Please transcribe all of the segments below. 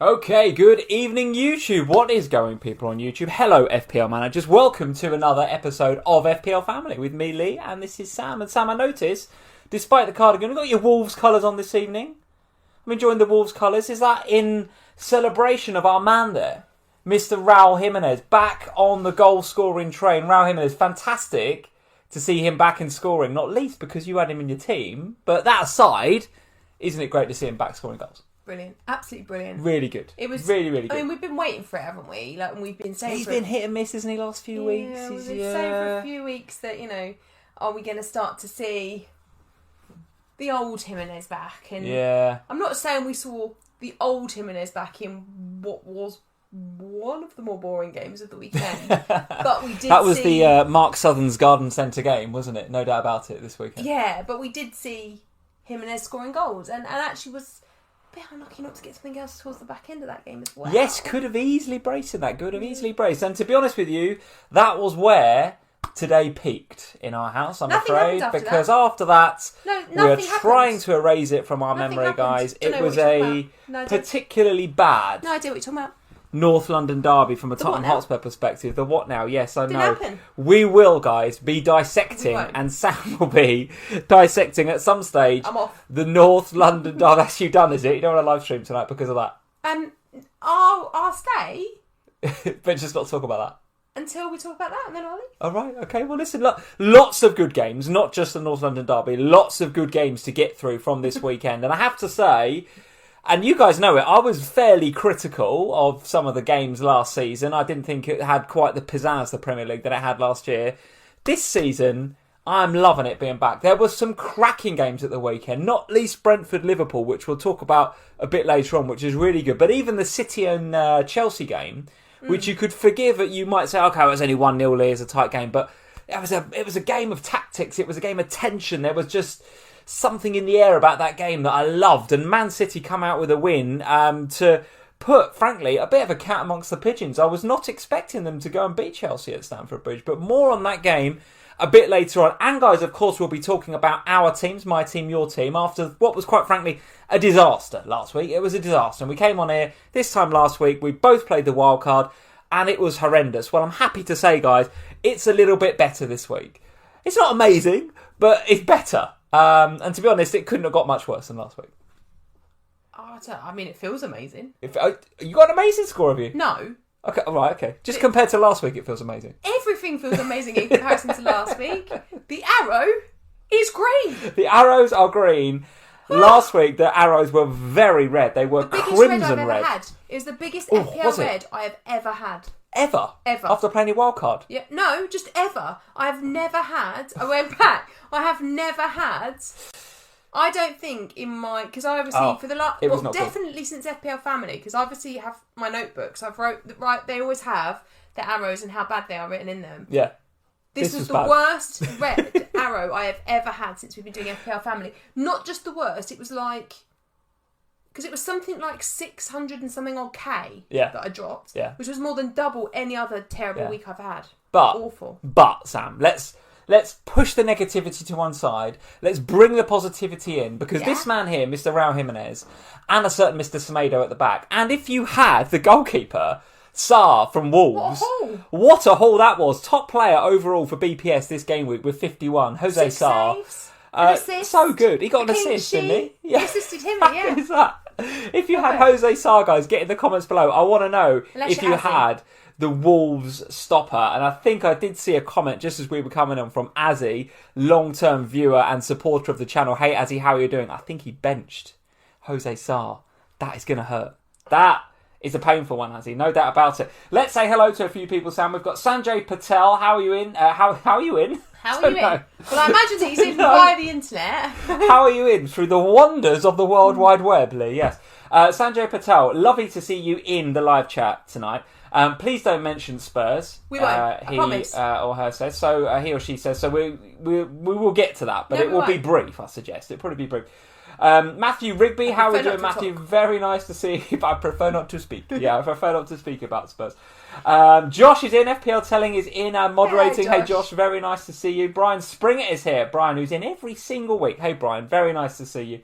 Okay, good evening YouTube. What is going, people on YouTube? Hello FPL managers, welcome to another episode of FPL Family with me, Lee, and this is Sam. And Sam, I notice, despite the cardigan, you've got your Wolves colours on this evening. I'm enjoying the Wolves colours. Is that in celebration of our man there, Mr. Raul Jimenez, back on the goal scoring train? Raul Jimenez, fantastic to see him back in scoring, not least because you had him in your team. But that aside, isn't it great to see him back scoring goals? Brilliant, absolutely brilliant. Really good. It was really good. I mean, we've been waiting for it, haven't we? Like, and we've been saying he's been hit and miss, isn't he? Last few weeks. We've been saying for a few weeks that are we going to start to see the old Jimenez back? And I'm not saying we saw the old Jimenez back in what was one of the more boring games of the weekend, but we did. That was the Mark Southern's Garden Centre game, wasn't it? No doubt about it. This weekend. Yeah, but we did see Jimenez scoring goals, and actually was a bit unlucky not to get something else towards the back end of that game as well. Yes, could have easily braced in that. Could have easily braced. And to be honest with you, that was where today peaked in our house, I'm afraid. Because after that, we were trying to erase it from our memory, guys. It was a particularly bad... No idea what you're talking about. North London derby from a Tottenham Hotspur perspective. The what now? Yes, I know. Happen. We will, guys, be dissecting, and Sam will be dissecting at some stage. I'm off. The North London derby. That's you done, is it? You don't want to live stream tonight because of that? I'll stay. But just not talk about that. Until we talk about that, and then I'll leave. All right, okay. Well, listen, lots of good games, not just the North London derby. Lots of good games to get through from this weekend. And I have to say... And you guys know it, I was fairly critical of some of the games last season. I didn't think it had quite the pizzazz, the Premier League, that it had last year. This season, I'm loving it being back. There were some cracking games at the weekend, not least Brentford-Liverpool, which we'll talk about a bit later on, which is really good. But even the City and Chelsea game, which you could forgive, you might say, okay, it was only 1-0, it's a tight game. But it was a game of tactics, it was a game of tension. There was just... something in the air about that game that I loved, and Man City come out with a win to put, frankly, a bit of a cat amongst the pigeons. I was not expecting them to go and beat Chelsea at Stamford Bridge, but more on that game a bit later on. And guys, of course, we'll be talking about our teams, my team, your team, after what was quite frankly a disaster last week. It was a disaster, and we came on here this time last week, we both played the wild card, and it was horrendous. Well, I'm happy to say, guys, it's a little bit better this week. It's not amazing, but it's better. And to be honest, it couldn't have got much worse than last week. I mean, it feels amazing. You got an amazing score, have you? No. Okay, all right, okay. Just compared to last week, it feels amazing. Everything feels amazing in comparison to last week. The arrow is green. The arrows are green. Last week, the arrows were very red. They were crimson red. It was the biggest FPL red I have ever had. Ever? Ever. After playing your wild card? Yeah, no, just ever. I've never had... I went back. I have never had... I don't think in my... Because I obviously, for the last... Well, definitely since FPL Family, because I obviously have my notebooks. They always have the arrows and how bad they are written in them. Yeah. This was the worst red arrow I have ever had since we've been doing FPL Family. Not just the worst, it was like... Because it was something like 600 and something odd K that I dropped, which was more than double any other terrible week I've had. Awful. But, Sam, let's push the negativity to one side. Let's bring the positivity in, because this man here, Mr. Raul Jimenez, and a certain Mr. Semedo at the back, and if you had the goalkeeper, Sarr from Wolves, what a haul that was. Top player overall for BPS this game week with 51, Jose Sarr. So good. He got an assist, didn't he? Yeah. Assisted him, yeah. Is that? If you had Jose Sarr, guys, get in the comments below. I want to know if you had the Wolves stopper. And I think I did see a comment just as we were coming on from Azzy, long-term viewer and supporter of the channel. Hey, Azzy, how are you doing? I think he benched Jose Sarr. That is going to hurt. That is a painful one, Azzy. No doubt about it. Let's say hello to a few people, Sam. We've got Sanjay Patel. How are you in? How are you in? How are you in? Well, I imagine that he's in via the internet. How are you in? Through the wonders of the World Wide Web, Lee, yes. Sanjay Patel, lovely to see you in the live chat tonight. Please don't mention Spurs. We won't, I promise. Or her says. So he or she says. So we will get to that, but it will be brief, I suggest. It'll probably be brief. Matthew Rigby, how are we doing, Matthew? Very nice to see you, but I prefer not to speak. Yeah, I prefer not to speak about Spurs. Josh is in. FPL Telling is in moderating. Hey, Hey, Josh, very nice to see you. Brian Springer is here. Brian, who's in every single week. Hey, Brian, very nice to see you.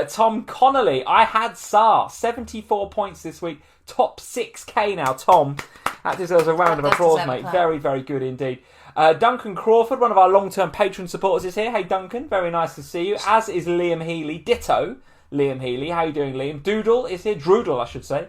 Tom Connolly, I had Saar, 74 points this week. Top 6k now, Tom. That deserves a round of applause, mate. Very, very good indeed. Duncan Crawford, one of our long-term patron supporters, is here. Hey, Duncan, very nice to see you. As is Liam Healy. Ditto, Liam Healy. How you doing, Liam? Doodle is here. Droodle, I should say.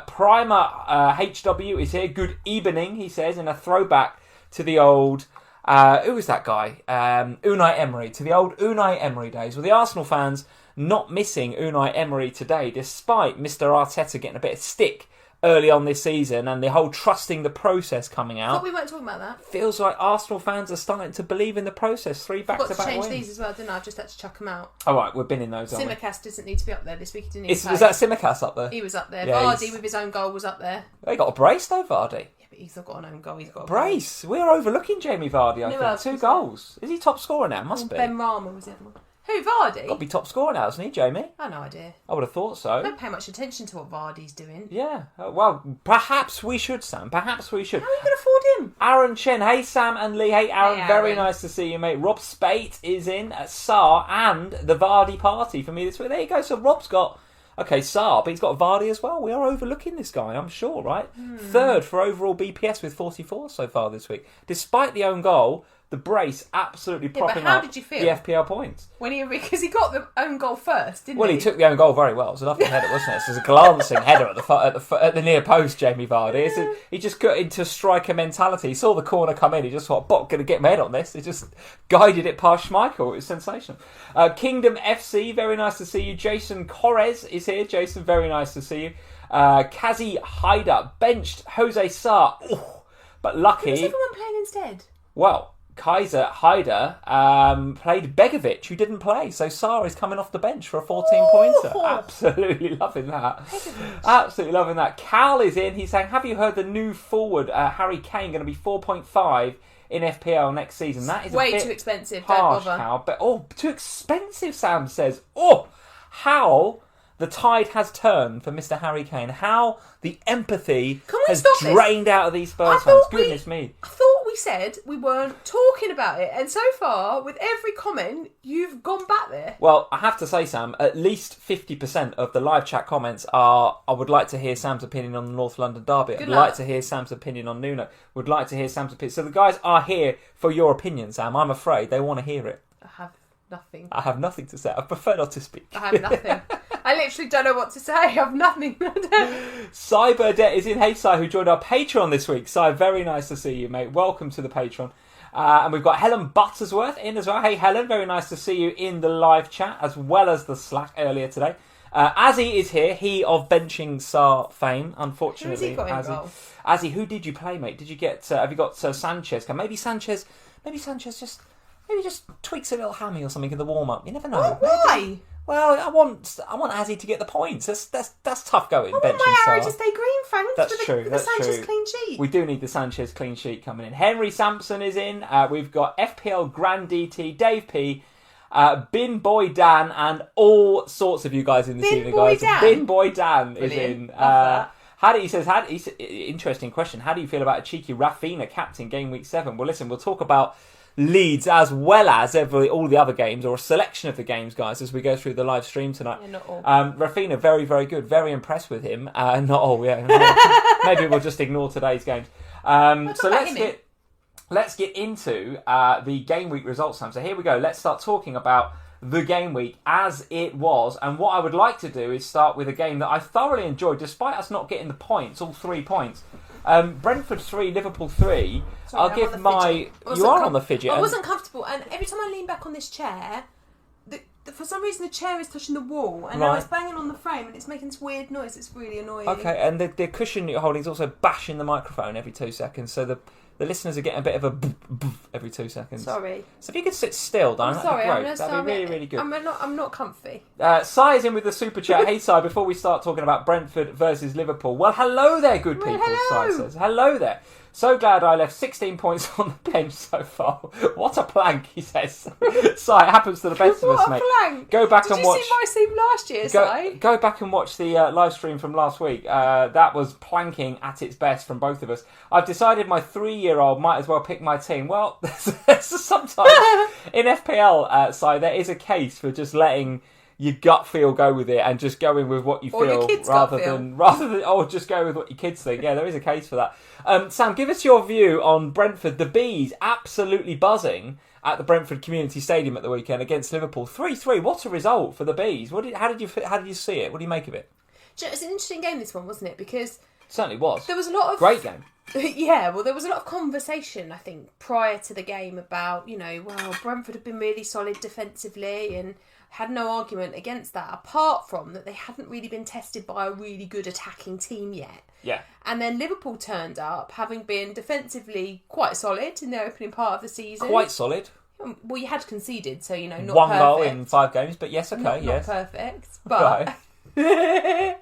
Primer HW is here. Good evening, he says, in a throwback to the old... who was that guy? Unai Emery. To the old Unai Emery days. Well, the Arsenal fans not missing Unai Emery today, despite Mr. Arteta getting a bit of stick early on this season and the whole trusting the process coming out. I thought we weren't talking about that. Feels like Arsenal fans are starting to believe in the process. 3 back-to-back wins. I've got to change these as well, didn't I? I've just had to chuck them out. All right, we've been in those. Simicast doesn't need to be up there this week. He didn't need to was that Simicast up there? He was up there. Yeah, Vardy with his own goal was up there. He got a brace though, Vardy. Yeah, but he's not got an own goal. He's got a brace. We're overlooking Jamie Vardy, I think. 2 goals. Is he top scorer now? Must be. Ben Rama was the other one. Who, Vardy? Got to be top scorer now, hasn't he, Jamie? I have no idea. I would have thought so. I don't pay much attention to what Vardy's doing. Yeah. Well, perhaps we should, Sam. Perhaps we should. How are you going to afford him? Aaron Chen. Hey, Sam and Lee. Hey, Aaron. Hey, very nice to see you, mate. Rob Spate is in at Saar and the Vardy party for me this week. There you go. So Rob's got... Okay, Saar, but he's got Vardy as well. We are overlooking this guy, I'm sure, right? 3rd for overall BPS with 44 so far this week. Despite the own goal... The brace absolutely propping up the FPL points. Because he got the own goal first, didn't he? Well, he took the own goal very well. It was a lovely header, wasn't it? It was a glancing header at the near post, Jamie Vardy. He just got into striker mentality. He saw the corner come in. He just thought, going to get my head on this. He just guided it past Schmeichel. It was sensational. Kingdom FC, very nice to see you. Jason Correz is here. Jason, very nice to see you. Kazi Haida benched Jose Saar. But lucky... Who's everyone playing instead? Well... Kaiser Haider played Begovic, who didn't play. So Saar is coming off the bench for a 14-pointer. Absolutely loving that. Absolutely loving that. Cal is in. He's saying, have you heard the new forward, Harry Kane, going to be 4.5 in FPL next season? That is way a bit too expensive. Harsh, don't bother. Cal. But, too expensive, Sam says. How... The tide has turned for Mr. Harry Kane. How the empathy has drained out of these Spurs fans. Goodness me. I thought we said we weren't talking about it. And so far, with every comment, you've gone back there. Well, I have to say, Sam, at least 50% of the live chat comments are, I would like to hear Sam's opinion on the North London derby. I'd like to hear Sam's opinion on Nuno. Would like to hear Sam's opinion. So the guys are here for your opinion, Sam. I'm afraid they want to hear it. I have nothing. I have nothing to say. I prefer not to speak. I have nothing. I literally don't know what to say. I have nothing. Cyberdet is in. Hey, Cy, who joined our Patreon this week. Cy, very nice to see you, mate. Welcome to the Patreon. And we've got Helen Buttersworth in as well. Hey, Helen, very nice to see you in the live chat as well as the Slack earlier today. Azzy is here. He of benching Saar fame, unfortunately. Who's he got in goal? Azzy, who did you play, mate? Did you get? Have you got Sanchez? Maybe Sanchez just tweaks a little hammy or something in the warm up. You never know. Why? Well, I want Azzy to get the points. That's tough going. I want my arrow to stay green, thanks. That's true. The Sanchez clean sheet. We do need the Sanchez clean sheet coming in. Henry Sampson is in. We've got FPL Grand DT, Dave P, Bin Boy Dan, and all sorts of you guys in this evening, guys. Bin Boy Dan is in. Interesting question. How do you feel about a cheeky Rafinha captain game week 7? Well, listen, we'll talk about Leeds as well as all the other games, or a selection of the games, guys, as we go through the live stream tonight. Yeah, not all. Rafinha, very, very good. Very impressed with him. Not all, yeah. Maybe we'll just ignore today's games. So let's get into the game week results, Sam. So here we go. Let's start talking about the game week as it was. And what I would like to do is start with a game that I thoroughly enjoyed, despite us not getting the points, all 3 points. Brentford 3, Liverpool 3. Sorry, I'll give my... You are on the fidget. I wasn't comfortable, and every time I lean back on this chair, for some reason the chair is touching the wall, and now it's banging on the frame, and it's making this weird noise. It's really annoying. Okay, and the cushion you're holding is also bashing the microphone every 2 seconds, so the listeners are getting a bit of a every 2 seconds. Sorry. So if you could sit still, Dan, that'd be really, really good. I'm not comfy. Sai is in with the super chat. Hey, Sai, before we start talking about Brentford versus Liverpool. Well, hello there, good people, Sai says. Hello there. So glad I left 16 points on the bench so far. What a plank, he says. So it happens to the best of us, mate. What a plank. Go back and watch. Did you see my team last year, Si? Go back and watch the live stream from last week. That was planking at its best from both of us. I've decided my 3-year-old might as well pick my team. Well, sometimes in FPL, Si, there is a case for just letting your gut feel go with it and just going with what you feel rather than just go with what your kids think. Yeah, there is a case for that. Sam, give us your view on Brentford. The Bees absolutely buzzing at the Brentford Community Stadium at the weekend against Liverpool. 3-3. What a result for the Bees. How did you see it? What do you make of it? It was an interesting game, this one, wasn't it? Because it certainly was. There was a lot of great game. Yeah, well, there was a lot of conversation, I think, prior to the game about, Brentford had been really solid defensively and had no argument against that, apart from that they hadn't really been tested by a really good attacking team yet. Yeah. And then Liverpool turned up, having been defensively quite solid in the opening part of the season. Quite solid. Well, you had conceded, so, not one perfect. goal in 5 games, but yes, okay, not perfect, but... Right.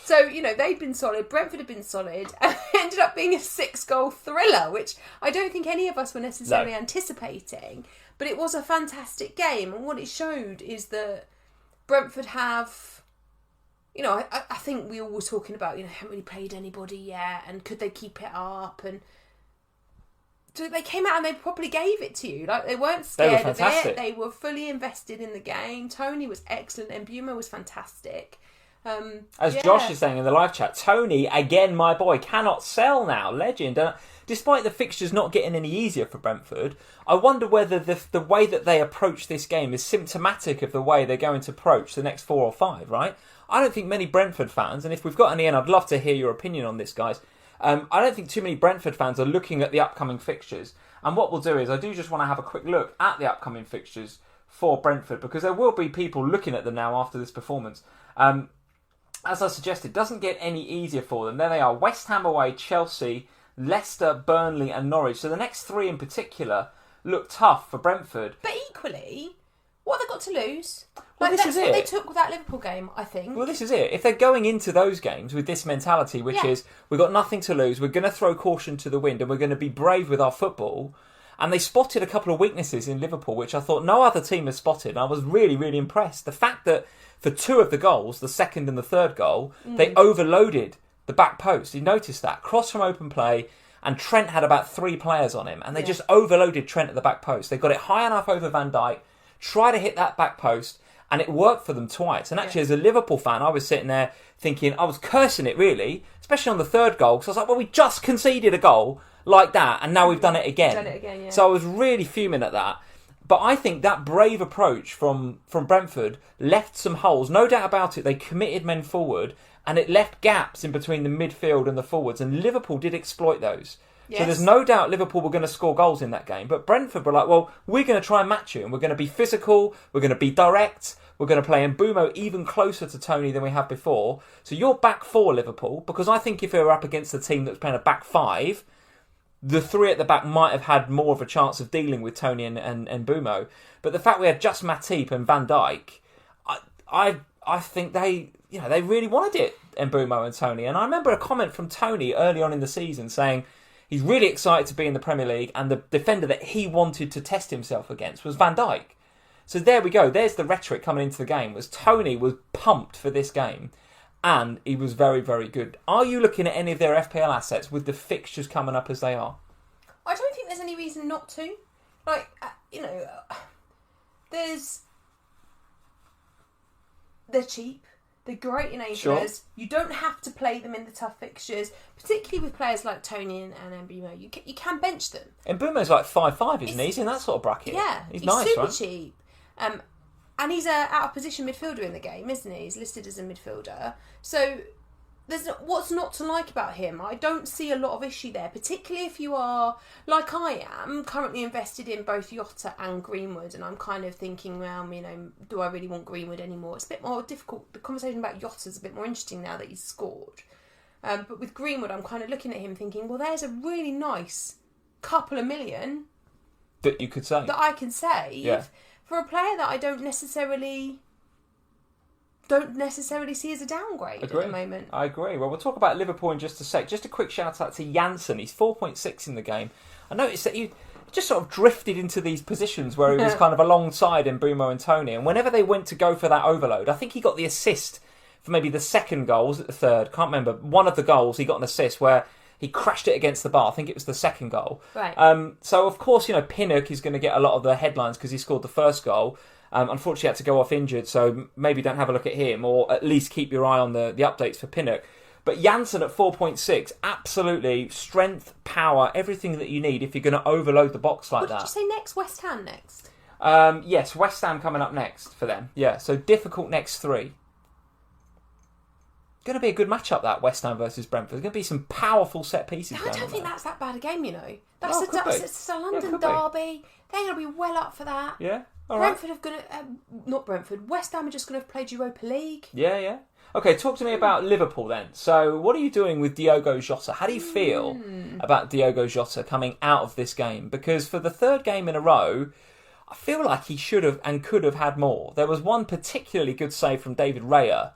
So, they'd been solid, Brentford had been solid, and it ended up being a 6-goal thriller, which I don't think any of us were necessarily anticipating. But it was a fantastic game, and what it showed is that Brentford have, I think we all were talking about, haven't really played anybody yet, and could they keep it up, and so they came out and they properly gave it to you. Like, they weren't scared of it. They were fully invested in the game. Tony was excellent, and Mbeumo was fantastic. Josh is saying in the live chat, Tony, again, my boy, cannot sell now. Legend. Despite the fixtures not getting any easier for Brentford, I wonder whether the way that they approach this game is symptomatic of the way they're going to approach the next 4 or 5, right? I don't think many Brentford fans, and if we've got any in, I'd love to hear your opinion on this, guys. I don't think too many Brentford fans are looking at the upcoming fixtures. And what we'll do is, I do just want to have a quick look at the upcoming fixtures for Brentford, because there will be people looking at them now after this performance. As I suggested, doesn't get any easier for them. There they are: West Ham away, Chelsea, Leicester, Burnley and Norwich. So the next 3 in particular look tough for Brentford. But equally, what have they got to lose? Well, this is it. They took with that Liverpool game, I think. Well, this is it. If they're going into those games with this mentality, which is, we've got nothing to lose, we're going to throw caution to the wind and we're going to be brave with our football. And they spotted a couple of weaknesses in Liverpool, which I thought no other team has spotted. And I was really, really impressed. The fact that for 2 of the goals, the second and the third goal, they overloaded the back post. You noticed that? Cross from open play, and Trent had about 3 players on him. And they just overloaded Trent at the back post. They got it high enough over Van Dijk, try to hit that back post, and it worked for them twice. And actually, as a Liverpool fan, I was sitting there thinking, I was cursing it really, especially on the third goal, because I was like, well, we just conceded a goal like that, and now we've done it again. So I was really fuming at that. But I think that brave approach from Brentford left some holes. No doubt about it, they committed men forward, and it left gaps in between the midfield and the forwards, and Liverpool did exploit those. Yes. So there's no doubt Liverpool were going to score goals in that game. But Brentford were like, well, we're going to try and match you, and we're going to be physical, we're going to be direct, we're going to play Mbeumo even closer to Tony than we have before. So you're back 4, Liverpool, because I think if they were up against a team that was playing a back 5, the 3 at the back might have had more of a chance of dealing with Tony and Mbeumo. But the fact we had just Matip and Van Dijk, I think they really wanted it, Mbeumo and Tony. And I remember a comment from Tony early on in the season saying he's really excited to be in the Premier League, and the defender that he wanted to test himself against was Van Dijk. So there we go. There's the rhetoric coming into the game. Was Tony was pumped for this game, and he was very, very good. Are you looking at any of their FPL assets with the fixtures coming up as they are? I don't think there's any reason not to. Like, they're cheap. They're great enablers. Sure. You don't have to play them in the tough fixtures, particularly with players like Tony and Mbeumo. You can bench them. Mbeumo's like 5'5", isn't he? He's in that sort of bracket. Yeah, he's nice, super right? cheap. And he's an out-of-position midfielder in the game, isn't he? He's listed as a midfielder. So what's not to like about him? I don't see a lot of issue there, particularly if you are, like I am, currently invested in both Jota and Greenwood, and I'm kind of thinking, well, do I really want Greenwood anymore? It's a bit more difficult. The conversation about Jota's a bit more interesting now that he's scored. But with Greenwood, I'm kind of looking at him thinking, well, there's a really nice couple of million that you could save. That I can save. Yeah. For a player that I don't necessarily don't necessarily see as a downgrade at the moment. I agree. Well, we'll talk about Liverpool in just a sec. Just a quick shout out to Janssen. He's 4.6 in the game. I noticed that he just sort of drifted into these positions where he was kind of alongside Mbeumo and Tony. And whenever they went to go for that overload, I think he got the assist for maybe the second goal. Was it the third? Can't remember. One of the goals, he got an assist where he crashed it against the bar. I think it was the second goal. Right. So, of course, Pinnock is going to get a lot of the headlines because he scored the first goal. Unfortunately, he had to go off injured, so maybe don't have a look at him, or at least keep your eye on the updates for Pinnock. But Janssen at 4.6, absolutely strength, power, everything that you need if you're going to overload the box like that. What did you say next? West Ham next? Yes, West Ham coming up next for them. Yeah, so difficult next 3. Going to be a good matchup, that West Ham versus Brentford. There's going to be some powerful set pieces. No, I don't think that's that bad a game, That's a London derby. They're going to be well up for that. Yeah. Brentford have going to... not Brentford. West Ham are just going to have played Europa League. Yeah. Okay, talk to me about Liverpool then. So, what are you doing with Diogo Jota? How do you feel about Diogo Jota coming out of this game? Because for the third game in a row, I feel like he should have and could have had more. There was one particularly good save from David Raya.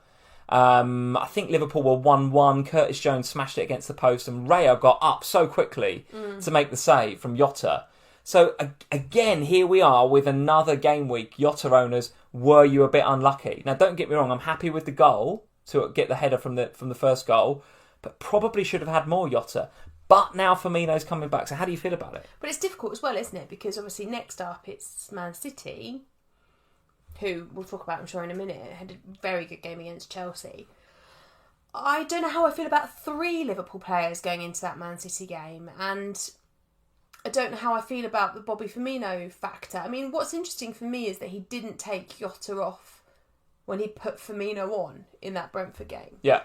I think Liverpool were 1-1. Curtis Jones smashed it against the post, and Raya got up so quickly to make the save from Jota. So, again, here we are with another game week. Jota owners, were you a bit unlucky? Now, don't get me wrong, I'm happy with the goal to get the header from the first goal, but probably should have had more Jota. But now Firmino's coming back, so how do you feel about it? But it's difficult as well, isn't it? Because obviously next up it's Man City, who we'll talk about, I'm sure, in a minute, had a very good game against Chelsea. I don't know how I feel about 3 Liverpool players going into that Man City game, and I don't know how I feel about the Bobby Firmino factor. I mean, what's interesting for me is that he didn't take Jota off when he put Firmino on in that Brentford game. Yeah.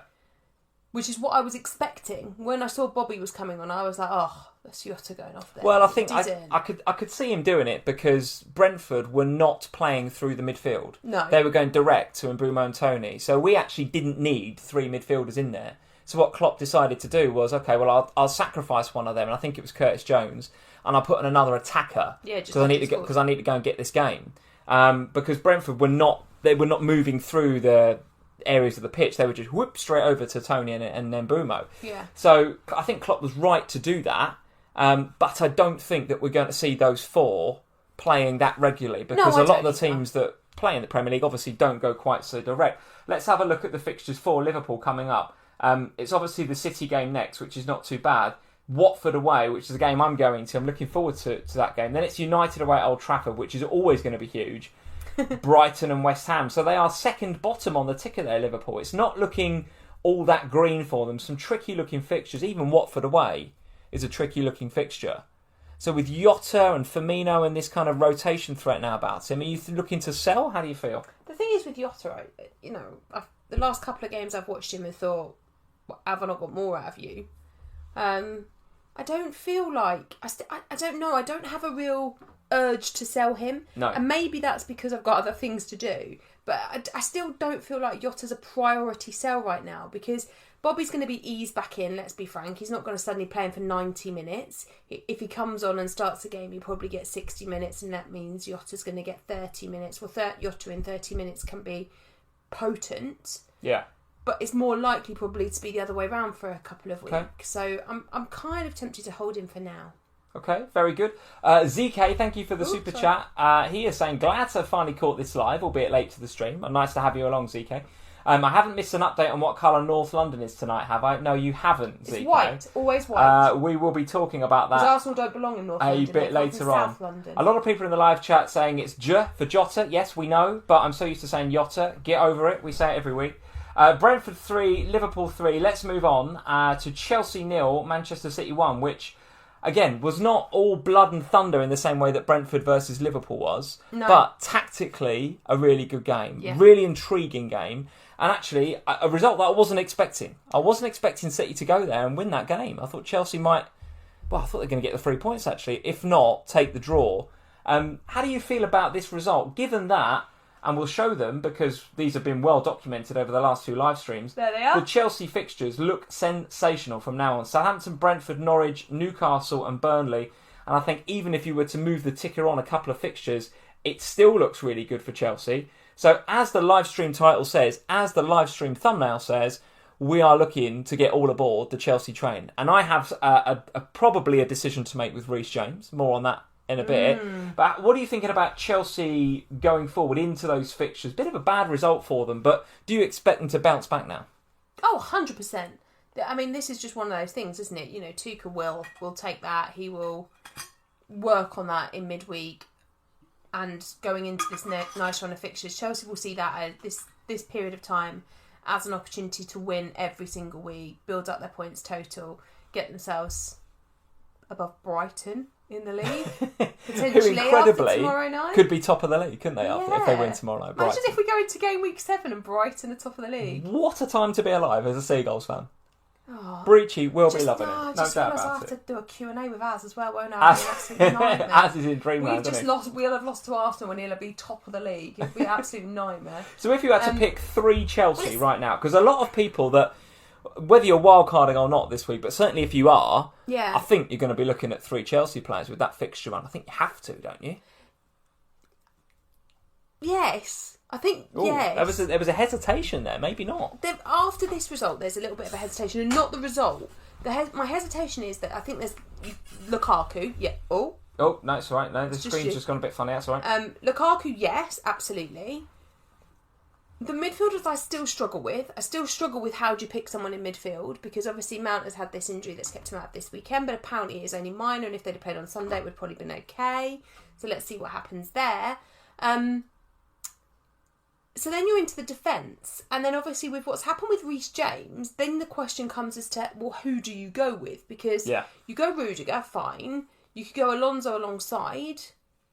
Which is what I was expecting. When I saw Bobby was coming on, I was like, oh, that's Jota going off there. Well, I think I could see him doing it because Brentford were not playing through the midfield. No. They were going direct to Mbeumo and Tony. So we actually didn't need 3 midfielders in there. So what Klopp decided to do was, okay, well, I'll sacrifice one of them, and I think it was Curtis Jones, and I'll put in another attacker because I need to go and get this game. Because Brentford were not moving through the areas of the pitch; they were just whoop straight over to Tony and Mbeumo. Yeah. So I think Klopp was right to do that, but I don't think that we're going to see those 4 playing that regularly because a lot of the teams that play in the Premier League obviously don't go quite so direct. Let's have a look at the fixtures for Liverpool coming up. It's obviously the City game next, which is not too bad. Watford away, which is a game I'm going to. I'm looking forward to that game. Then it's United away at Old Trafford, which is always going to be huge. Brighton and West Ham. So they are second bottom on the ticker there, Liverpool. It's not looking all that green for them. Some tricky looking fixtures. Even Watford away is a tricky looking fixture. So with Jota and Firmino and this kind of rotation threat now about him, are you looking to sell? How do you feel? The thing is with Jota, the last couple of games I've watched him and thought, have I not got more out of you? I don't feel like... I don't know. I don't have a real urge to sell him. No. And maybe that's because I've got other things to do. But I still don't feel like Jota's a priority sell right now because Bobby's going to be eased back in, let's be frank. He's not going to suddenly play him for 90 minutes. If he comes on and starts the game, he probably gets 60 minutes, and that means Jota's going to get 30 minutes. Well, Jota in 30 minutes can be potent. Yeah. But it's more likely probably to be the other way around for a couple of weeks. Okay. So I'm kind of tempted to hold him for now. Okay, very good. ZK, thank you for the super chat. He is saying, glad to have finally caught this live, albeit late to the stream. Nice to have you along, ZK. I haven't missed an update on what colour North London is tonight, have I? No, you haven't, ZK. It's white, always white. We will be talking about that. Because Arsenal don't belong in North London. A bit later on. South London. A lot of people in the live chat saying it's J for Jota. Yes, we know, but I'm so used to saying Jota. Get over it. We say it every week. Brentford 3, Liverpool 3. Let's move on to Chelsea 0, Manchester City 1, which, again, was not all blood and thunder in the same way that Brentford versus Liverpool was. No. But tactically, a really good game. Yeah. Really intriguing game. And actually, a result that I wasn't expecting. I wasn't expecting City to go there and win that game. I thought Chelsea might... Well, I thought they were going to get the 3 points, actually. If not, take the draw. How do you feel about this result? Given that... And we'll show them because these have been well documented over the last 2 live streams. There they are. The Chelsea fixtures look sensational from now on. Southampton, Brentford, Norwich, Newcastle and Burnley. And I think even if you were to move the ticker on a couple of fixtures, it still looks really good for Chelsea. So as the live stream title says, as the live stream thumbnail says, we are looking to get all aboard the Chelsea train. And I have probably a decision to make with Reece James. More on that in a bit. But what are you thinking about Chelsea going forward into those fixtures? Bit of a bad result for them, but do you expect them to bounce back now? Oh, 100%. I mean, this is just one of those things, isn't it? You know, Tuchel will take that. He will work on that in midweek. And going into this nice run of fixtures, Chelsea will see that this period of time as an opportunity to win every single week, build up their points total, get themselves above Brighton in the league, potentially who incredibly after tomorrow night. Could be top of the league, couldn't they, if they win tomorrow night? Imagine if we go into game week 7 and Brighton are top of the league. What a time to be alive as a Seagulls fan. Oh, Breachy will be loving it. No doubt about it. I'll have to do a Q&A with Az as well, won't I? Az is in dreamland. We'll have lost to Arsenal and he'll be top of the league. It'll be an absolute nightmare. So if you had to pick 3 Chelsea right now, because a lot of people that, whether you're wildcarding or not this week, but certainly if you are, I think you're going to be looking at 3 Chelsea players with that fixture run. I think you have to, don't you? Yes. I think, yes. There was a hesitation there, maybe not. After this result, there's a little bit of a hesitation, and not the result. My hesitation is that I think there's Lukaku, Oh, no, it's all right. No, the screen's just gone a bit funny, that's all right. Lukaku, yes, absolutely. The midfielders I still struggle with. I still struggle with how do you pick someone in midfield, because obviously Mount has had this injury that's kept him out this weekend, but apparently it is only minor, and if they'd have played on Sunday, it would probably been okay. So let's see what happens there. So then you're into the defence, and then obviously with what's happened with Reece James, then the question comes as to, well, who do you go with? Because you go Rudiger, fine. You could go Alonso alongside,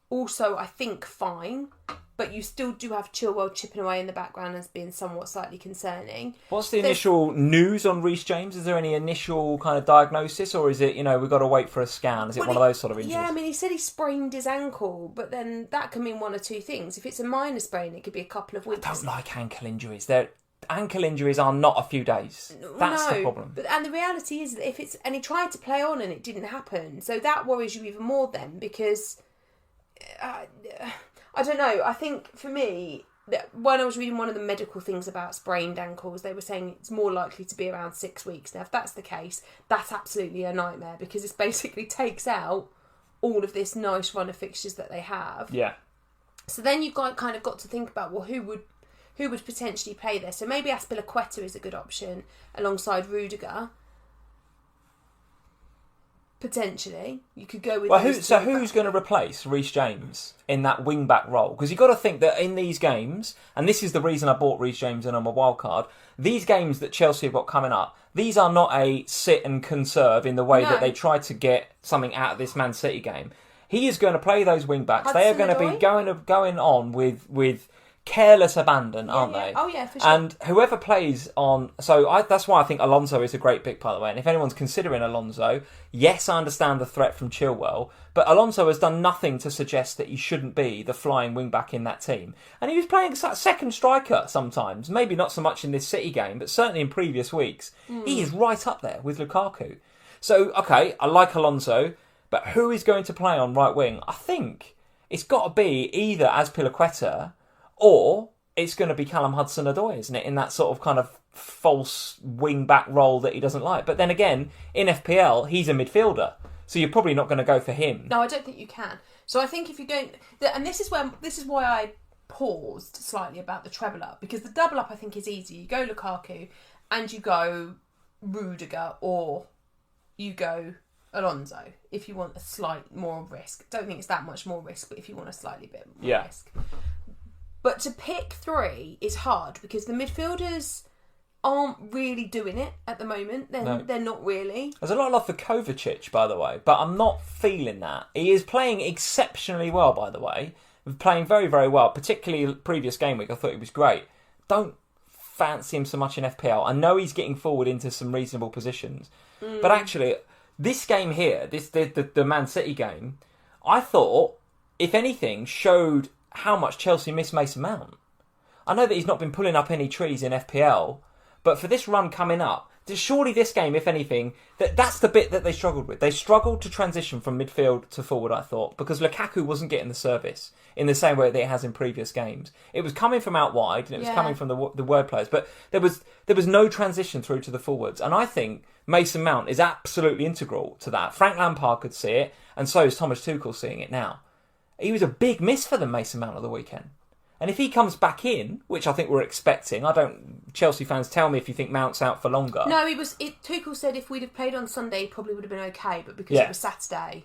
also I think fine. But you still do have Chilwell chipping away in the background as being somewhat slightly concerning. What's the initial news on Reece James? Is there any initial kind of diagnosis, or is it, we've got to wait for a scan? Is it one of those sort of injuries? Yeah, I mean, he said he sprained his ankle, but then that can mean one or two things. If it's a minor sprain, it could be a couple of weeks. I don't like ankle injuries. Ankle injuries are not a few days. That's the problem. And the reality is that and he tried to play on and it didn't happen. So that worries you even more then, because I don't know. I think for me, when I was reading one of the medical things about sprained ankles, they were saying it's more likely to be around 6 weeks. Now, if that's the case, that's absolutely a nightmare, because this basically takes out all of this nice run of fixtures that they have. Yeah. So then you've kind of got to think about, well, who would potentially play there? So maybe Azpilicueta is a good option alongside Rudiger. Potentially, you could go with. Well, who's going to replace Reece James in that wing back role? Because you've got to think that in these games, and this is the reason I bought Reece James in on my wild card. These games that Chelsea have got coming up, these are not a sit and conserve in the way that they tried to get something out of this Man City game. He is going to play those wing backs. They are going to be going on with careless abandon, aren't they? Oh yeah, for sure. And whoever plays on, that's why I think Alonso is a great pick, by the way. And if anyone's considering Alonso, yes, I understand the threat from Chilwell, but Alonso has done nothing to suggest that he shouldn't be the flying wing back in that team. And he was playing second striker sometimes, maybe not so much in this City game, but certainly in previous weeks. He is right up there with Lukaku. So okay, I like Alonso, but who is going to play on right wing? I think it's got to be either Azpilicueta, or it's going to be Callum Hudson-Odoi, isn't it? In that sort of kind of false wing-back role that he doesn't like. But then again, in FPL, he's a midfielder. So you're probably not going to go for him. No, I don't think you can. So I think if you don't... And this is why I paused slightly about the treble up. Because the double up, I think, is easy. You go Lukaku and you go Rudiger, or you go Alonso if you want a slight more risk. Don't think it's that much more risk, but if you want a slightly bit more risk. But to pick 3 is hard, because the midfielders aren't really doing it at the moment. They're not really. There's a lot of love for Kovacic, by the way, but I'm not feeling that. He is playing exceptionally well, by the way. Playing very, very well, particularly previous game week. I thought he was great. Don't fancy him so much in FPL. I know he's getting forward into some reasonable positions. But actually, this game here, the Man City game, I thought, if anything, showed how much Chelsea miss Mason Mount. I know that he's not been pulling up any trees in FPL, but for this run coming up, surely this game, if anything, that's the bit that they struggled with. They struggled to transition from midfield to forward, I thought, because Lukaku wasn't getting the service in the same way that it has in previous games. It was coming from out wide, and it was coming from the word players, but there was no transition through to the forwards. And I think Mason Mount is absolutely integral to that. Frank Lampard could see it, and so is Thomas Tuchel seeing it now. He was a big miss for them, Mason Mount, at the weekend. And if he comes back in, which I think we're expecting, Chelsea fans, tell me if you think Mount's out for longer. No, Tuchel said if we'd have played on Sunday, he probably would have been okay, but because it was Saturday,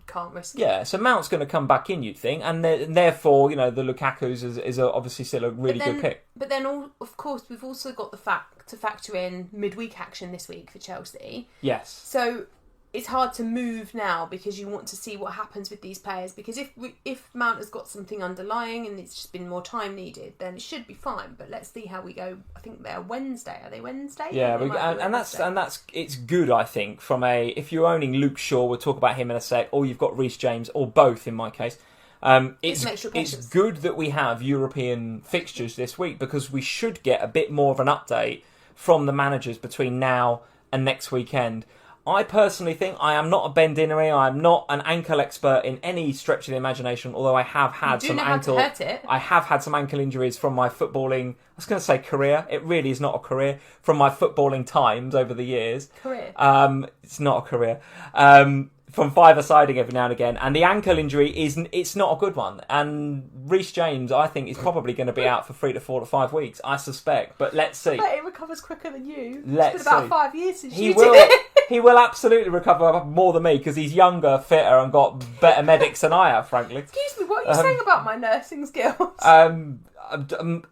can't risk it. Yeah, so Mount's going to come back in, you'd think, and therefore, the Lukaku's is obviously still a really good pick. But then, of course, we've also got the fact to factor in midweek action this week for Chelsea. Yes. So it's hard to move now because you want to see what happens with these players. Because if Mount has got something underlying and it's just been more time needed, then it should be fine. But let's see how we go. I think they're Wednesday. Are they Wednesday? Yeah, and that's it's good. I think if you're owning Luke Shaw, we'll talk about him in a sec, or you've got Reece James, or both in my case. It's good that we have European fixtures this week because we should get a bit more of an update from the managers between now and next weekend. I personally think I am not a Ben Dinnery. I am not an ankle expert in any stretch of the imagination. Although I have had some ankle, I have had some ankle injuries from my footballing. I was going to say career. It really is not a career. From my footballing times over the years. Career. It's not a career. From five-a-siding every now and again, and the ankle injury it's not a good one. And Reece James, I think, is probably going to be out for 3 to 4 to 5 weeks. I suspect, but let's see. I bet he recovers quicker than you. It's been about 5 years since you did it. He will absolutely recover more than me because he's younger, fitter, and got better medics than I have, frankly. Excuse me, what are you saying about my nursing skills?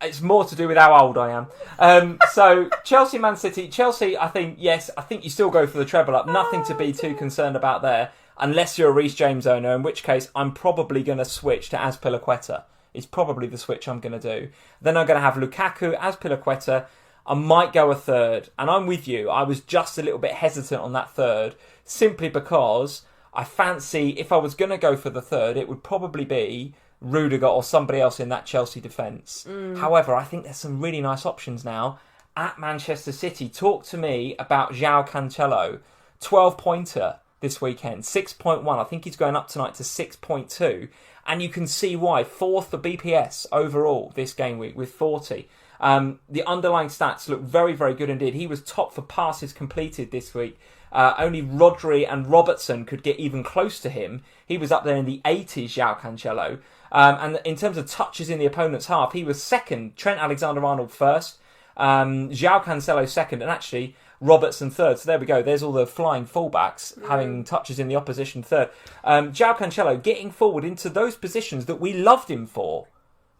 It's more to do with how old I am. So Chelsea, Man City. Chelsea, I think you still go for the treble up. Nothing to be too concerned about there, unless you're a Reece James owner, in which case I'm probably going to switch to Azpilicueta. It's probably the switch I'm going to do. Then I'm going to have Lukaku, Azpilicueta. I might go a third, and I'm with you. I was just a little bit hesitant on that third, simply because I fancy if I was going to go for the third, it would probably be Rudiger or somebody else in that Chelsea defence. However, I think there's some really nice options now at Manchester City. Talk to me about João Cancelo, 12-pointer this weekend, 6.1. I think he's going up tonight to 6.2, and you can see why. 4th for BPS overall this game week with 40. The underlying stats look very, very good indeed. He was top for passes completed this week. Only Rodri and Robertson could get even close to him. He was up there in the 80s, João Cancelo. And in terms of touches in the opponent's half, he was second. Trent Alexander-Arnold first. João Cancelo second. And actually, Robertson third. So there we go. There's all the flying fullbacks having touches in the opposition third. João Cancelo getting forward into those positions that we loved him for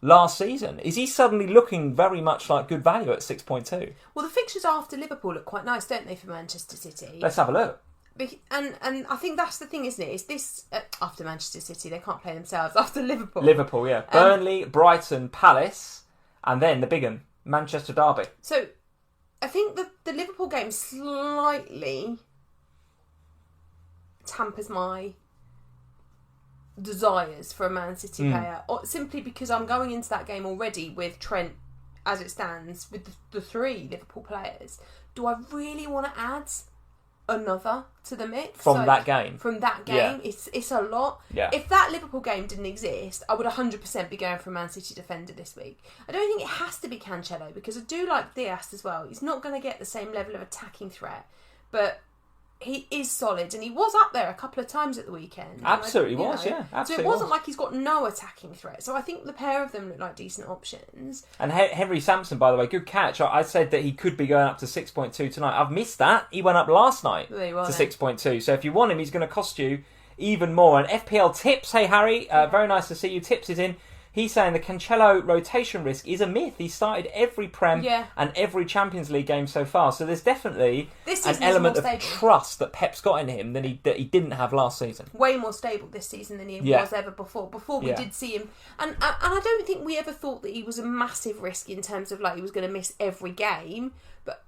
last season. Is he suddenly looking very much like good value at 6.2? Well, the fixtures after Liverpool look quite nice, don't they, for Manchester City? Let's have a look. And I think that's the thing, isn't it? Is this after Manchester City? They can't play themselves after Liverpool. Liverpool, yeah. Burnley, Brighton, Palace, and then the big one, Manchester Derby. So I think the Liverpool game slightly tampers my desires for a Man City player, simply because I'm going into that game already with Trent as it stands with the 3 Liverpool players. Do I really want to add another to the mix from that game? Yeah. It's a lot. Yeah. If that Liverpool game didn't exist, I would 100% be going for a Man City defender this week. I don't think it has to be Cancelo because I do like Diaz as well. He's not going to get the same level of attacking threat, but he is solid, and he was up there a couple of times at the weekend. Absolutely was. So it wasn't like he's got no attacking threat. So I think the pair of them look like decent options. And Henry Sampson, by the way, good catch. I said that he could be going up to 6.2 tonight. I've missed that. He went up last night to 6.2. So if you want him, he's going to cost you even more. And FPL Tips, hey Harry, very nice to see you. Tips is in. He's saying the Cancelo rotation risk is a myth. He started every Prem and every Champions League game so far. So there's definitely an element of trust that Pep's got in him that he didn't have last season. Way more stable this season than he was ever before. Before we did see him. And I don't think we ever thought that he was a massive risk in terms of like he was going to miss every game. But,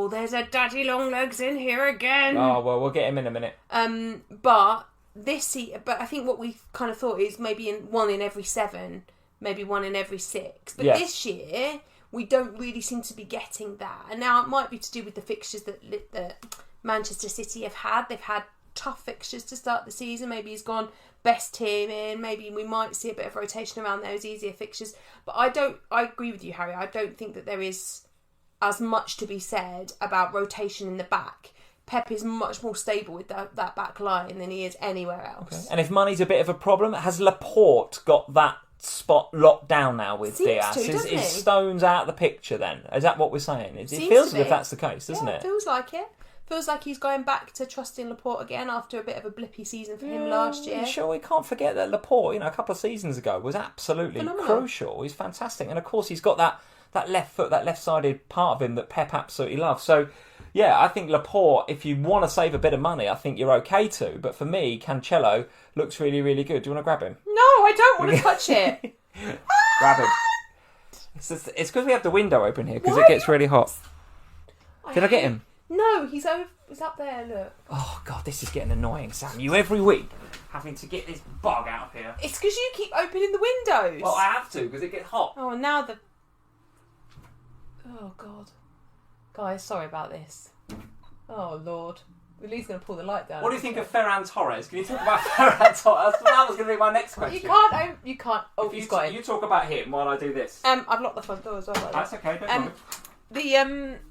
there's a daddy long legs in here again. Oh, well, we'll get him in a minute. But I think what we kind of thought is maybe one in every 7, maybe one in every 6. But this year, we don't really seem to be getting that. And now it might be to do with the fixtures that Manchester City have had. They've had tough fixtures to start the season. Maybe he's gone best team in. Maybe we might see a bit of rotation around those easier fixtures. But I agree with you, Harry. I don't think that there is as much to be said about rotation in the back. Pep is much more stable with that back line than he is anywhere else. Okay. And if money's a bit of a problem, has Laporte got that spot locked down now with Diaz? Is Stones out of the picture then? Is that what we're saying? It feels as if that's the case, doesn't it? It feels like it. Feels like he's going back to trusting Laporte again after a bit of a blippy season for him last year. Sure, we can't forget that Laporte, a couple of seasons ago, was absolutely crucial. He's fantastic. And of course, he's got that left foot, that left-sided part of him that Pep absolutely loves. So, yeah, I think Laporte, if you want to save a bit of money, I think you're okay to. But for me, Cancelo looks really, really good. Do you want to grab him? No, I don't want to touch it. Grab him. It's because we have the window open here, because it gets really hot. Did I get him? No, he's up there, look. Oh, God, this is getting annoying, Sam. You every week having to get this bug out of here. It's because you keep opening the windows. Well, I have to, because it gets hot. Oh, and now the... Oh, God. Guys, sorry about this. Oh, Lord. Lee's going to pull the light down. What do you think of Ferran Torres? Can you talk about Ferran Torres? That was going to be my next question. You can't... Oh, he's got it. You talk about him while I do this. I've locked the front door as well. That's okay, don't worry. The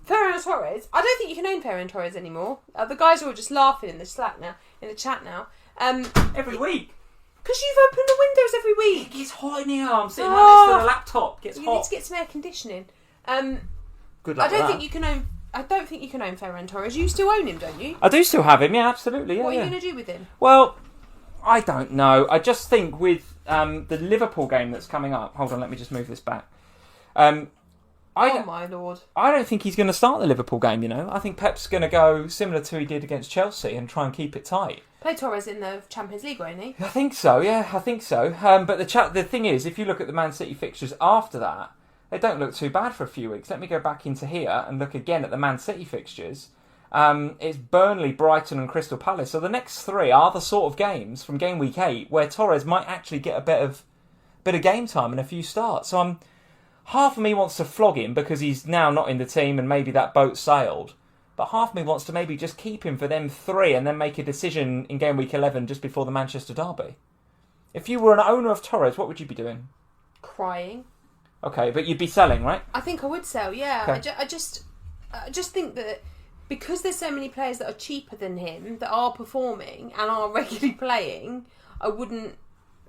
Ferran Torres, I don't think you can own Ferran Torres anymore. The guys are all just laughing in the chat now. Every week. Because you've opened the windows every week. It gets hot in here. I'm sitting right next to the laptop. It gets hot. You need to get some air conditioning. Good luck. I don't think you can own Ferran Torres. You still own him, don't you? I do still have him. Yeah, absolutely. Yeah, what are you going to do with him? Well, I don't know. I just think with the Liverpool game that's coming up. Hold on, let me just move this back. Oh my Lord. I don't think he's going to start the Liverpool game, I think Pep's going to go similar to he did against Chelsea and try and keep it tight. Play Torres in the Champions League, won't he? I think so, yeah, I think so. But the thing is, if you look at the Man City fixtures after that, they don't look too bad for a few weeks. Let me go back into here and look again at the Man City fixtures. It's Burnley, Brighton and Crystal Palace. So the next three are the sort of games from game week 8 where Torres might actually get a bit of game time and a few starts. So half of me wants to flog him because he's now not in the team and maybe that boat sailed. But half of me wants to maybe just keep him for them 3 and then make a decision in game week 11 just before the Manchester derby. If you were an owner of Torres, what would you be doing? Crying. Okay, but you'd be selling, right? I think I would sell, yeah. Okay. I just think that because there's so many players that are cheaper than him, that are performing and are regularly playing, I wouldn't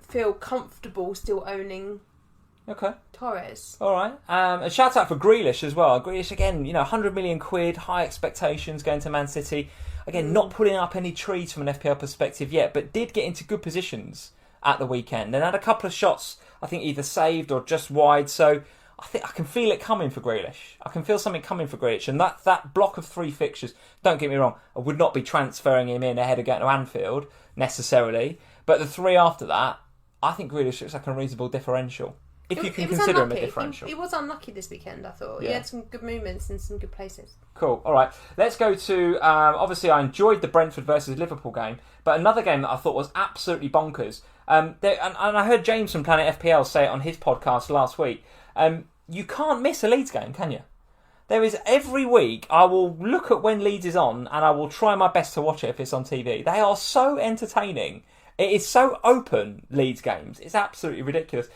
feel comfortable still owning Torres. All right. A shout out for Grealish as well. Grealish, again, 100 million quid, high expectations going to Man City. Again, not pulling up any trees from an FPL perspective yet, but did get into good positions at the weekend and had a couple of shots, I think, either saved or just wide. So I think I can feel it coming for Grealish. I can feel something coming for Grealish. And that block of 3 fixtures, don't get me wrong, I would not be transferring him in ahead of going to Anfield necessarily. But the 3 after that, I think Grealish looks like a reasonable differential. If you can consider him a differential. He was unlucky this weekend, I thought. Yeah. He had some good movements and some good places. Cool. All right. Let's go to... obviously, I enjoyed the Brentford versus Liverpool game, but another game that I thought was absolutely bonkers. And I heard James from Planet FPL say it on his podcast last week. You can't miss a Leeds game, can you? There is every week, I will look at when Leeds is on and I will try my best to watch it if it's on TV. They are so entertaining. It is so open, Leeds games. It's absolutely ridiculous.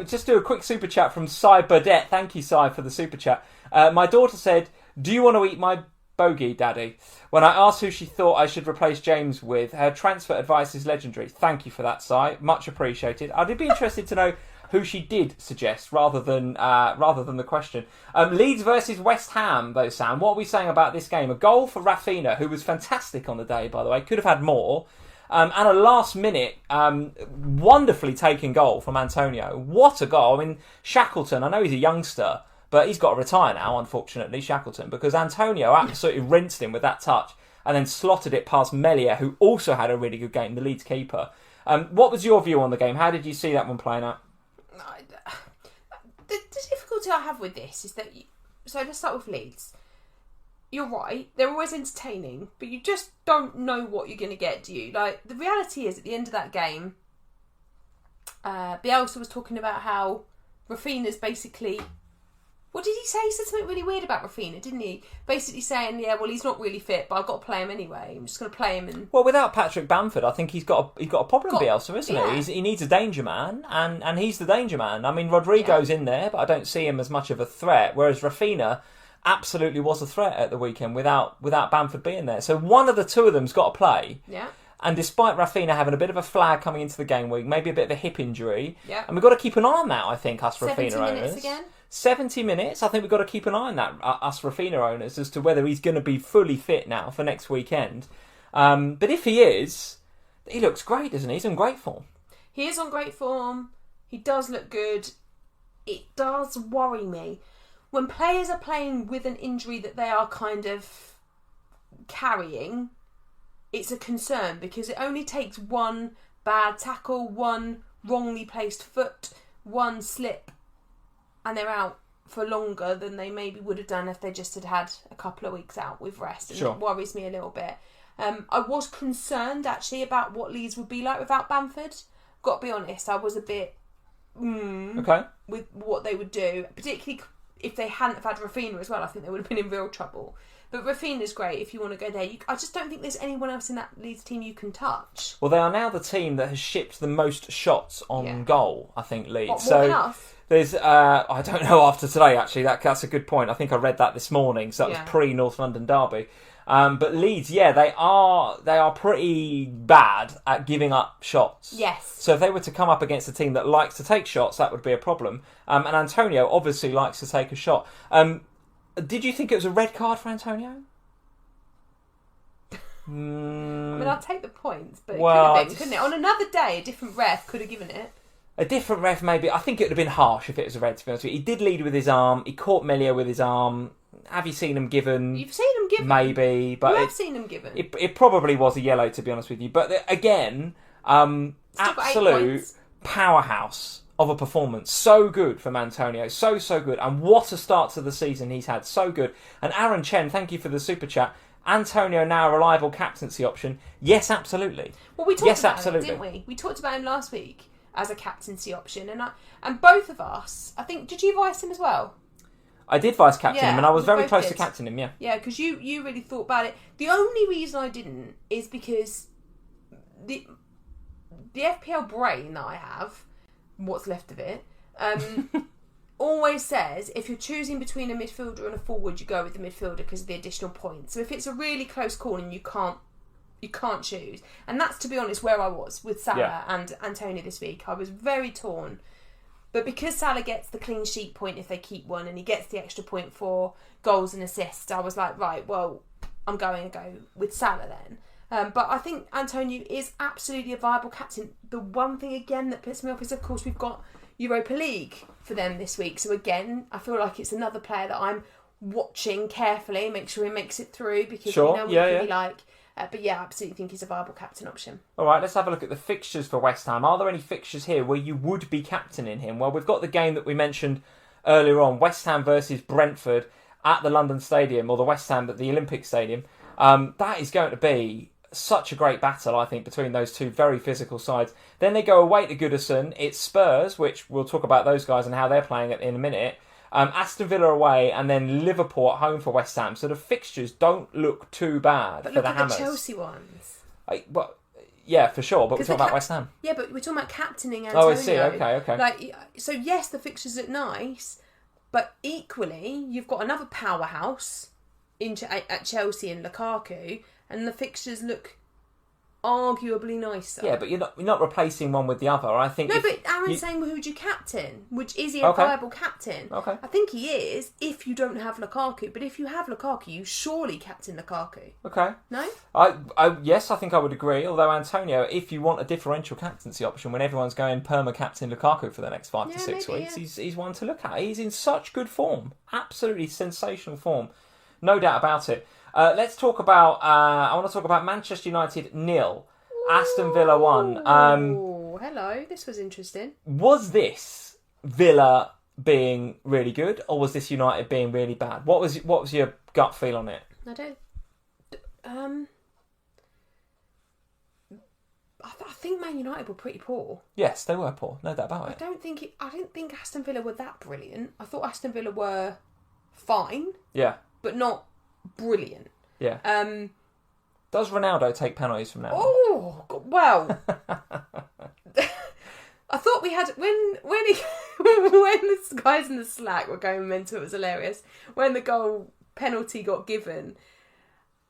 Just do a quick super chat from Cy Burdett. Thank you, Cy, for the super chat. My daughter said, "Do you want to eat my bogey, Daddy?" When I asked who she thought I should replace James with, her transfer advice is legendary. Thank you for that, Cy. Much appreciated. I'd be interested to know who she did suggest rather than the question. Leeds versus West Ham, though, Sam. What are we saying about this game? A goal for Rafinha, who was fantastic on the day, by the way. Could have had more. And a last-minute, wonderfully taken goal from Antonio. What a goal. I mean, Shackleton, I know he's a youngster, but he's got to retire now, unfortunately, Shackleton, because Antonio absolutely rinsed him with that touch and then slotted it past Melia, who also had a really good game, the Leeds keeper. What was your view on the game? How did you see that one playing out? The difficulty I have with this is that... So let's start with Leeds. You're right, they're always entertaining, but you just don't know what you're going to get, do you? Like, the reality is, at the end of that game, Bielsa was talking about how Rafinha's basically... What did he say? He said something really weird about Raphinha, didn't he? Basically saying, yeah, well, he's not really fit, but I've got to play him anyway. I'm just going to play him. And well, without Patrick Bamford, I think he's got a problem, Bielsa, isn't he? He needs a danger man, and he's the danger man. I mean, Rodrigo's in there, but I don't see him as much of a threat, whereas Raphinha absolutely was a threat at the weekend without Bamford being there. So one of the two of them's got to play. Yeah. And despite Raphinha having a bit of a flag coming into the game week, maybe a bit of a hip injury, and we've got to keep an eye on that, I think, us Raphinha 70 owners. minutes again? 70 minutes, I think we've got to keep an eye on that, us Raphinha owners, as to whether he's going to be fully fit now for next weekend. But if he is, he looks great, doesn't he? He's in great form. He is on great form. He does look good. It does worry me. When players are playing with an injury that they are kind of carrying, it's a concern because it only takes one bad tackle, one wrongly placed foot, one slip, and they're out for longer than they maybe would have done if they just had a couple of weeks out with rest. And it worries me a little bit. I was concerned actually about what Leeds would be like without Bamford. Got to be honest, I was a bit with what they would do, particularly if they hadn't have had Raphinha as well. I think they would have been in real trouble. But Raphinha's great if you want to go there. I just don't think there's anyone else in that Leeds team you can touch. Well, they are now the team that has shipped the most shots on goal, I think, Leeds. What, more than us? There's, I don't know after today, actually. That's a good point. I think I read that this morning, so that was pre-North London derby. But Leeds, they are pretty bad at giving up shots. Yes. So if they were to come up against a team that likes to take shots, that would be a problem. And Antonio obviously likes to take a shot. Did you think it was a red card for Antonio? I mean, I'll take the points, but it could have been, couldn't it? On another day, a different ref could have given it. A different ref, maybe. I think it would have been harsh if it was a red, to be honest with you. He did lead with his arm. He caught Melia with his arm. Have you seen him given? You've seen him given? Maybe. But I've seen him given. It probably was a yellow, to be honest with you. But again, absolute powerhouse of a performance. So good from Antonio. So good. And what a start to the season he's had. So good. And Aaron Chen, thank you for the super chat. Antonio now a reliable captaincy option. Yes, absolutely. Well, we talked about him, didn't we? We talked about him last week as a captaincy option. And both of us, I think, did you vice him as well? I did vice captain him, and I was very close to captain him, Yeah, because you really thought about it. The only reason I didn't is because the FPL brain that I have, what's left of it, always says if you're choosing between a midfielder and a forward, you go with the midfielder because of the additional points. So if it's a really close call and you can't choose, and that's, to be honest, where I was with Salah and Antonio this week. I was very torn. But because Salah gets the clean sheet point if they keep one, and he gets the extra point for goals and assists, I was like, right, well, I'm going to go with Salah then. But I think Antonio is absolutely a viable captain. The one thing, again, that puts me off is, of course, we've got Europa League for them this week. So, again, I feel like it's another player that I'm watching carefully, make sure he makes it through, because we know what he can be like. But I absolutely think he's a viable captain option. All right, let's have a look at the fixtures for West Ham. Are there any fixtures here where you would be captaining him? Well, we've got the game that we mentioned earlier on, West Ham versus Brentford at the London Stadium, or the West Ham at the Olympic Stadium. That is going to be such a great battle, I think, between those two very physical sides. Then they go away to Goodison. It's Spurs, which we'll talk about those guys and how they're playing in a minute. Aston Villa away, and then Liverpool at home for West Ham. So the fixtures don't look too bad for the Hammers. But look at the Chelsea ones. Yeah, for sure, but we're talking about West Ham. Yeah, but we're talking about captaining Antonio. Oh, I see, okay. So yes, the fixtures look nice, but equally, you've got another powerhouse at Chelsea and Lukaku, and the fixtures look arguably nicer. Yeah, but you're not replacing one with the other. I think. No, but Aaron's saying, who would you captain? Is he a viable captain? Okay. I think he is if you don't have Lukaku. But if you have Lukaku, you surely captain Lukaku. Okay. No? Yes, I think I would agree. Although Antonio, if you want a differential captaincy option when everyone's going perma-captain Lukaku for the next 5 to 6 weeks, he's one to look at. He's in such good form. Absolutely sensational form. No doubt about it. Let's talk about. I want to talk about Manchester United 0, Aston Villa 1. Oh, hello. This was interesting. Was this Villa being really good, or was this United being really bad? What was your gut feel on it? I I think Man United were pretty poor. Yes, they were poor. No doubt about it. I didn't think Aston Villa were that brilliant. I thought Aston Villa were fine. Yeah. But not brilliant. Yeah. Does Ronaldo take penalties from now on? Oh, well. I thought we had when the guys in the Slack were going mental, it was hilarious. When the goal penalty got given,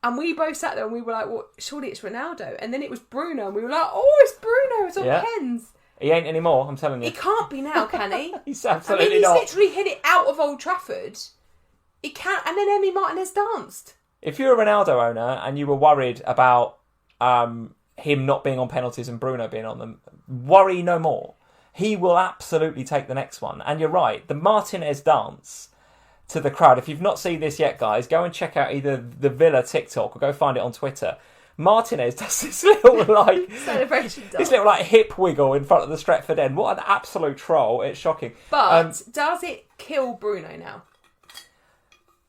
and we both sat there and we were like, "Well, surely it's Ronaldo." And then it was Bruno, and we were like, "Oh, it's Bruno! It's on pens." He ain't anymore. I'm telling you. He can't be now, can he? He's absolutely not. He's literally hit it out of Old Trafford. He can't. And then Emi Martinez danced. If you're a Ronaldo owner and you were worried about him not being on penalties and Bruno being on them, worry no more. He will absolutely take the next one. And you're right, the Martinez dance to the crowd. If you've not seen this yet, guys, go and check out either the Villa TikTok or go find it on Twitter. Martinez does this little celebration dance. This little hip wiggle in front of the Stretford end. What an absolute troll. It's shocking. But does it kill Bruno now?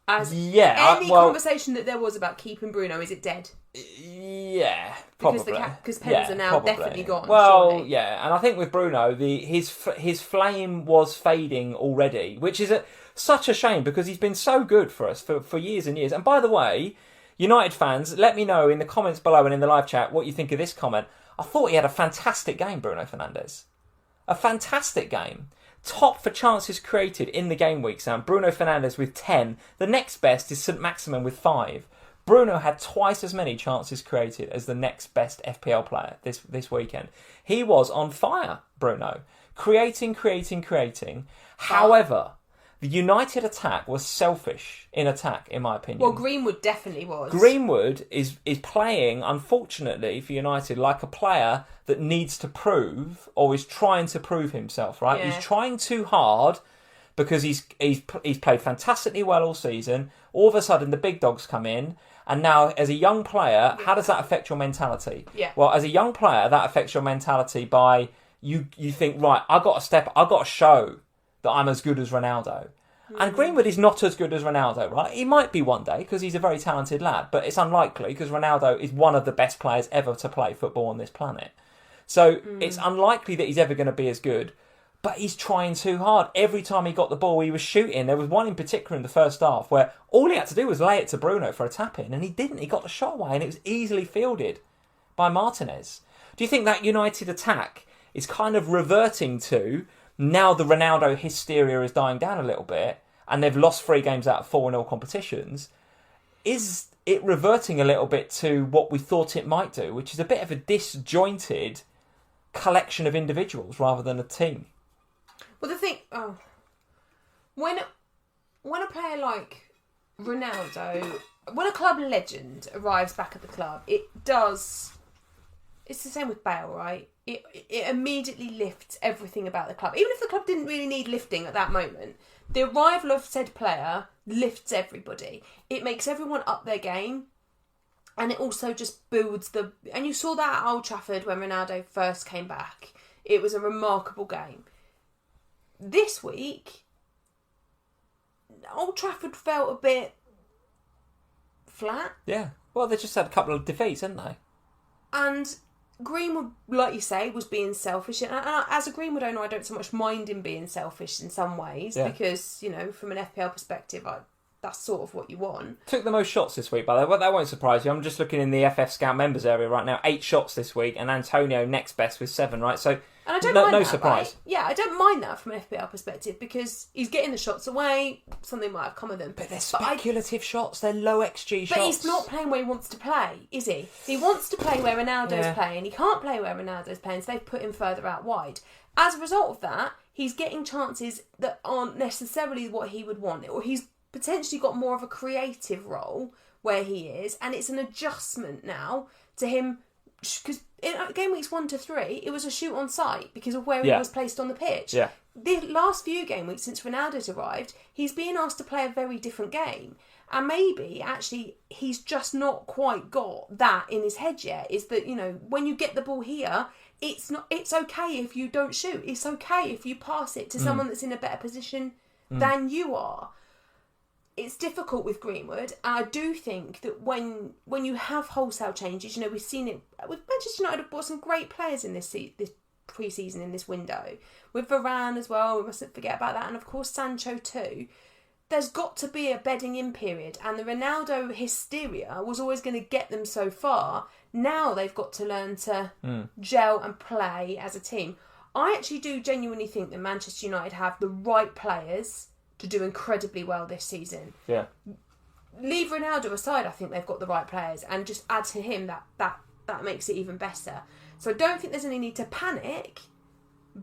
Any conversation that there was about keeping Bruno, is it dead? Yeah, probably. Because pens are now definitely gone. Well, surely. yeah, and I think with Bruno, his flame was fading already, which is such a shame because he's been so good for us for years and years. And by the way, United fans, let me know in the comments below and in the live chat what you think of this comment. I thought he had a fantastic game, Bruno Fernandes. A fantastic game. Top for chances created in the game week, Sam. Bruno Fernandes with 10. The next best is St Maximin with 5. Bruno had twice as many chances created as the next best FPL player this weekend. He was on fire, Bruno. Creating. However, the United attack was selfish in attack, in my opinion. Well, Greenwood definitely was. Greenwood is playing, unfortunately, for United like a player that needs to prove or is trying to prove himself, right? Yeah. He's trying too hard because he's played fantastically well all season. All of a sudden, the big dogs come in. And now, as a young player, how does that affect your mentality? Yeah. Well, as a young player, that affects your mentality by you think, right, I've got to show that I'm as good as Ronaldo. And Greenwood is not as good as Ronaldo, right? He might be one day because he's a very talented lad, but it's unlikely because Ronaldo is one of the best players ever to play football on this planet. So it's unlikely that he's ever going to be as good, but he's trying too hard. Every time he got the ball, he was shooting. There was one in particular in the first half where all he had to do was lay it to Bruno for a tap-in, and he didn't. He got the shot away, and it was easily fielded by Martinez. Do you think that United attack is kind of reverting to... Now the Ronaldo hysteria is dying down a little bit and they've lost 3 games out of 4-0 competitions. Is it reverting a little bit to what we thought it might do, which is a bit of a disjointed collection of individuals rather than a team? Well, the thing... When a player like Ronaldo... When a club legend arrives back at the club, it does... It's the same with Bale, right? It immediately lifts everything about the club. Even if the club didn't really need lifting at that moment, the arrival of said player lifts everybody. It makes everyone up their game. And it also just builds the... And you saw that at Old Trafford when Ronaldo first came back. It was a remarkable game. This week, Old Trafford felt a bit flat. Yeah. Well, they just had a couple of defeats, hadn't they? And... Greenwood, like you say, was being selfish. And as a Greenwood owner, I don't so much mind him being selfish in some ways because, from an FPL perspective, that's sort of what you want. Took the most shots this week, by the way. Well, that won't surprise you. I'm just looking in the FF Scout members area right now. 8 shots this week, and Antonio next best with 7, right? So, and I don't mind no that, surprise. Right? Yeah, I don't mind that from an FPL perspective because he's getting the shots away. Something might have come with them. But they're speculative shots. They're low XG shots. But he's not playing where he wants to play, is he? He wants to play where Ronaldo's playing. He can't play where Ronaldo's playing, so they've put him further out wide. As a result of that, he's getting chances that aren't necessarily what he would want. Or he's potentially got more of a creative role where he is, and it's an adjustment now to him because in game weeks 1 to 3 it was a shoot on sight because of where he was placed on the pitch. The last few game weeks since Ronaldo's arrived, he's being asked to play a very different game, and maybe actually he's just not quite got that in his head yet. Is that when you get the ball here, it's okay if you don't shoot, it's okay if you pass it to someone that's in a better position than you are. it's difficult with Greenwood. And I do think that when you have wholesale changes, we've seen it with Manchester United have bought some great players in this pre-season, in this window. With Varane as well, we mustn't forget about that. And of course Sancho too. There's got to be a bedding in period. And the Ronaldo hysteria was always going to get them so far. Now they've got to learn to gel and play as a team. I actually do genuinely think that Manchester United have the right players to do incredibly well this season. Yeah. Leave Ronaldo aside, I think they've got the right players, and just add to him that makes it even better. So I don't think there's any need to panic,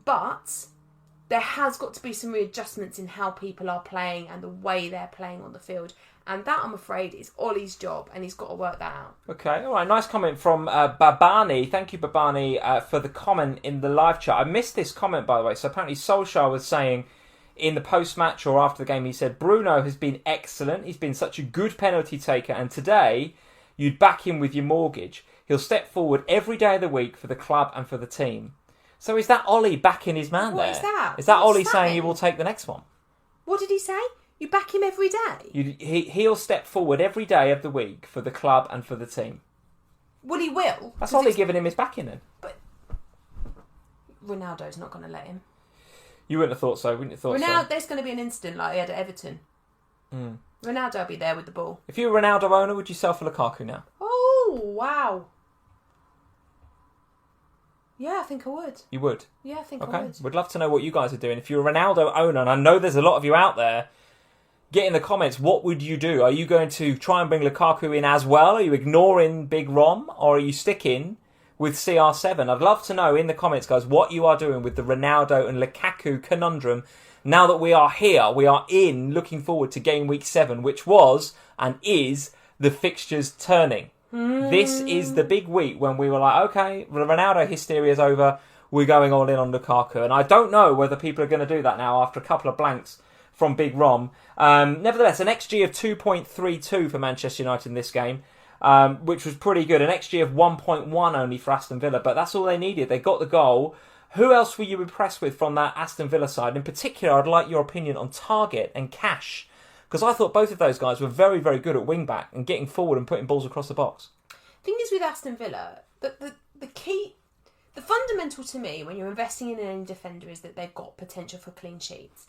but there has got to be some readjustments in how people are playing and the way they're playing on the field. And that, I'm afraid, is Ollie's job, and he's got to work that out. Okay, all right. Nice comment from Babani. Thank you, Babani, for the comment in the live chat. I missed this comment, by the way. So apparently Solskjaer was saying in the post-match or after the game, he said, Bruno has been excellent. He's been such a good penalty taker. And today, you'd back him with your mortgage. He'll step forward every day of the week for the club and for the team. So is that Ollie backing his man there? What is that? Is that Ollie saying he will take the next one? What did he say? You back him every day? He'll step forward every day of the week for the club and for the team. Well, he will. That's Ollie giving him his backing then. But Ronaldo's not going to let him. You wouldn't have thought so, wouldn't you? There's going to be an incident like he had at Everton. Ronaldo will be there with the ball. If you were a Ronaldo owner, would you sell for Lukaku now? Oh, wow. Yeah, I think I would. You would? Yeah, I think I would. Okay, we'd love to know what you guys are doing. If you're a Ronaldo owner, and I know there's a lot of you out there, get in the comments, what would you do? Are you going to try and bring Lukaku in as well? Are you ignoring Big Rom? Or are you sticking with CR7? I'd love to know in the comments, guys, what you are doing with the Ronaldo and Lukaku conundrum. Now that we are here, we are looking forward to game week 7, which was and is the fixtures turning. This is the big week when we were like, okay, Ronaldo hysteria is over. We're going all in on Lukaku. And I don't know whether people are going to do that now after a couple of blanks from Big Rom. Nevertheless, an XG of 2.32 for Manchester United in this game, which was pretty good. An XG of 1.1 only for Aston Villa, but that's all they needed. They got the goal. Who else were you impressed with from that Aston Villa side? In particular, I'd like your opinion on Target and Cash, because I thought both of those guys were very, very good at wing-back and getting forward and putting balls across the box. The thing is with Aston Villa, the key, the fundamental to me when you're investing in any defender is that they've got potential for clean sheets.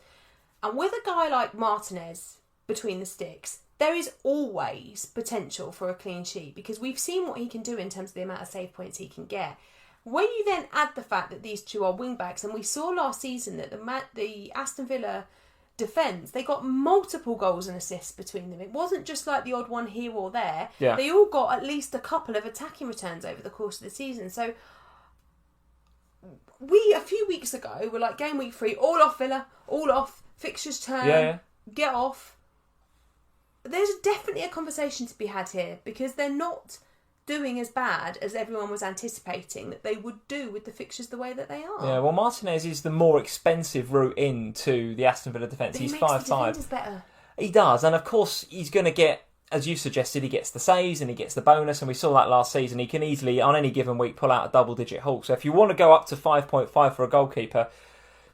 And with a guy like Martinez between the sticks, there is always potential for a clean sheet because we've seen what he can do in terms of the amount of save points he can get. When you then add the fact that these two are wing-backs, and we saw last season that the Aston Villa defence, they got multiple goals and assists between them. It wasn't just like the odd one here or there. Yeah. They all got at least a couple of attacking returns over the course of the season. So we, a few weeks ago, were like, game week 3, all off Villa, all off, fixtures turn, get off. There's definitely a conversation to be had here because they're not doing as bad as everyone was anticipating that they would do with the fixtures the way that they are. Yeah, well, Martinez is the more expensive route into the Aston Villa defence. He's 5'5". He makes the defenders better. He does, and of course he's going to get, as you suggested, he gets the saves and he gets the bonus, and we saw that last season. He can easily, on any given week, pull out a double-digit haul. So if you want to go up to 5.5 for a goalkeeper,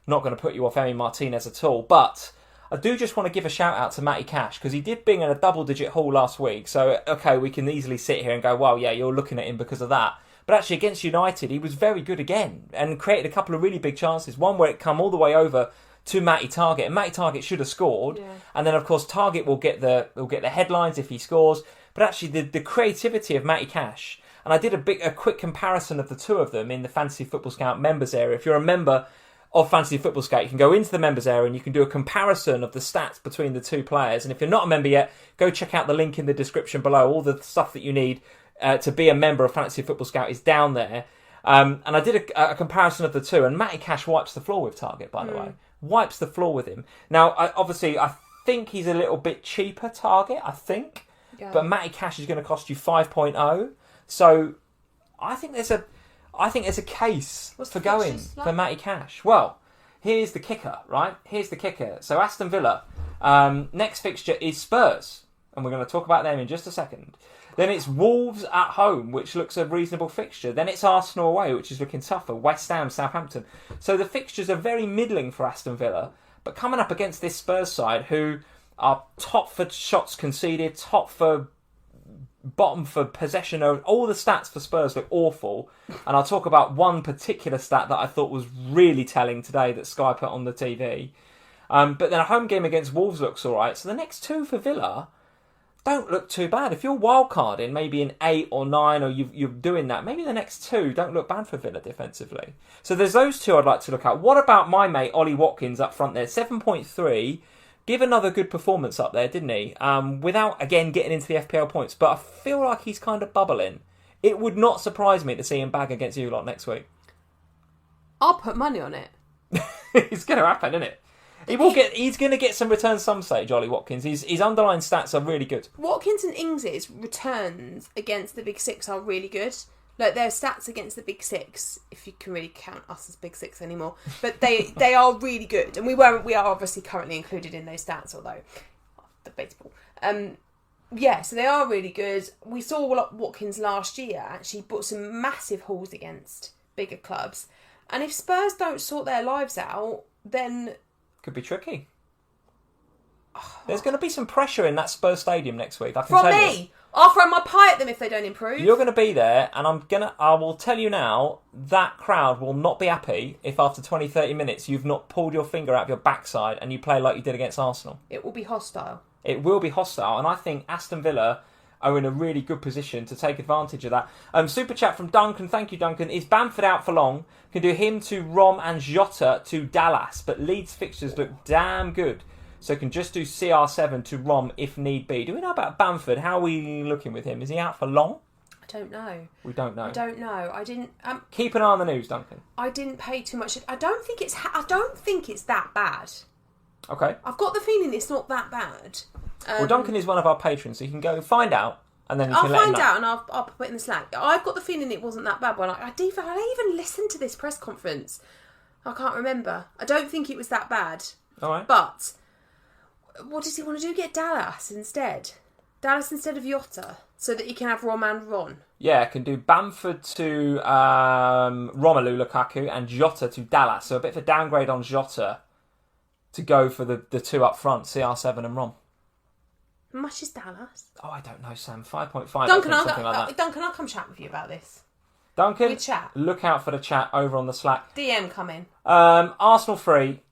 not going to put you off Emi Martinez at all, but I do just want to give a shout out to Matty Cash because he did bring in a double-digit haul last week. So, okay, we can easily sit here and go, well, yeah, you're looking at him because of that. But actually, against United, he was very good again and created a couple of really big chances. One where it come all the way over to Matty Target, and Matty Target should have scored. Yeah. And then, of course, Target will get the headlines if he scores. But actually, the creativity of Matty Cash, and I did a quick comparison of the two of them in the Fantasy Football Scout members area. If you're a member of Fantasy Football Scout, you can go into the members area and you can do a comparison of the stats between the two players. And if you're not a member yet, go check out the link in the description below. All the stuff that you need to be a member of Fantasy Football Scout is down there. And I did a comparison of the two, and Matty Cash wipes the floor with Target, by the way. Wipes the floor with him. Now, obviously, I think he's a little bit cheaper, Target, I think. Yeah. But Matty Cash is going to cost you 5.0. So I think there's a case for going for Matty Cash. Well, here's the kicker, right? Here's the kicker. So Aston Villa, next fixture is Spurs, and we're going to talk about them in just a second. Then it's Wolves at home, which looks a reasonable fixture. Then it's Arsenal away, which is looking tougher. West Ham, Southampton. So the fixtures are very middling for Aston Villa. But coming up against this Spurs side, who are top for shots conceded, bottom for possession. All the stats for Spurs look awful. And I'll talk about one particular stat that I thought was really telling today that Sky put on the TV. But then a home game against Wolves looks all right. So the next two for Villa don't look too bad. If you're wildcarding, maybe in 8 or 9, or you're doing that, maybe the next two don't look bad for Villa defensively. So there's those two I'd like to look at. What about my mate Ollie Watkins up front there? 7.3. Give another good performance up there, didn't he? Without, again, getting into the FPL points. But I feel like he's kind of bubbling. It would not surprise me to see him bag against you lot next week. I'll put money on it. It's going to happen, isn't it? He's going to get some returns some stage, Ollie Watkins. His underlying stats are really good. Watkins and Ings' returns against the Big Six are really good. Like, their stats against the Big Six, if you can really count us as Big Six anymore, but they are really good. And we are obviously currently included in those stats, although debatable. Yeah, so they are really good. We saw Watkins last year actually put some massive hauls against bigger clubs. And if Spurs don't sort their lives out, then could be tricky. There's going to be some pressure in that Spurs stadium next week. I can tell you. From me, I'll throw my pie at them if they don't improve. You're going to be there, and I will tell you now, that crowd will not be happy if after 20, 30 minutes you've not pulled your finger out of your backside and you play like you did against Arsenal. It will be hostile. It will be hostile, and I think Aston Villa are in a really good position to take advantage of that. Super chat from Duncan. Thank you, Duncan. Is Bamford out for long? Can do him to Rom and Jota to Dallas, but Leeds fixtures look damn good. So can just do CR7 to Rom if need be. Do we know about Bamford? How are we looking with him? Is he out for long? I don't know. We don't know. I don't know. I didn't. Keep an eye on the news, Duncan. I didn't pay too much. I don't think it's that bad. Okay. I've got the feeling it's not that bad. Well, Duncan is one of our patrons, so you can go find out, and then you can let him know. I'll find out and I'll put it in the Slack. I've got the feeling it wasn't that bad. When I even listened to this press conference. I can't remember. I don't think it was that bad. All right. But what does he want to do? Get Dallas instead. Dallas instead of Jota, so that he can have Rom and Ron. Yeah, can do Bamford to Romelu Lukaku and Jota to Dallas. So a bit of a downgrade on Jota to go for the two up front, CR7 and Rom. How much is Dallas? Oh, I don't know, Sam. 5.5. Duncan, I'll come chat with you about this. Duncan, we chat. Look out for the chat over on the Slack. DM coming. Arsenal 3,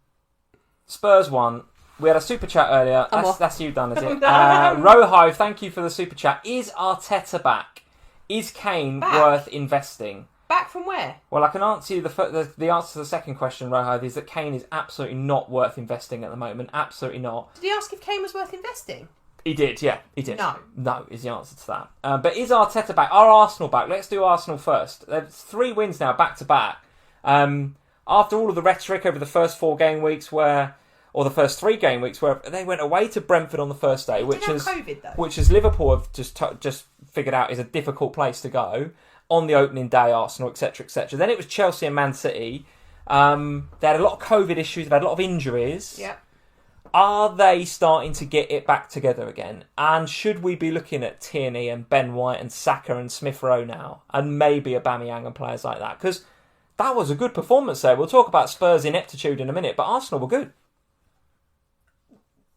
Spurs 1. We had a super chat earlier. That's you done, is it? Rojo, thank you for the super chat. Is Arteta back? Is Kane worth investing? Back from where? Well, I can answer you the answer to the second question, Rojo, is that Kane is absolutely not worth investing at the moment. Absolutely not. Did he ask if Kane was worth investing? He did, yeah. He did. No is the answer to that. But is Arteta back? Are Arsenal back? Let's do Arsenal first. There's 3 wins now, back to back. After all of the rhetoric over the first 4 game weeks or the first 3 game weeks where they went away to Brentford on the first day, which is Liverpool have just figured out is a difficult place to go on the opening day, Arsenal, etc., etc. Then it was Chelsea and Man City. They had a lot of COVID issues. They've had a lot of injuries. Yeah. Are they starting to get it back together again? And should we be looking at Tierney and Ben White and Saka and Smith Rowe now? And maybe Aubameyang and players like that? Because that was a good performance there. We'll talk about Spurs' ineptitude in a minute, but Arsenal were good.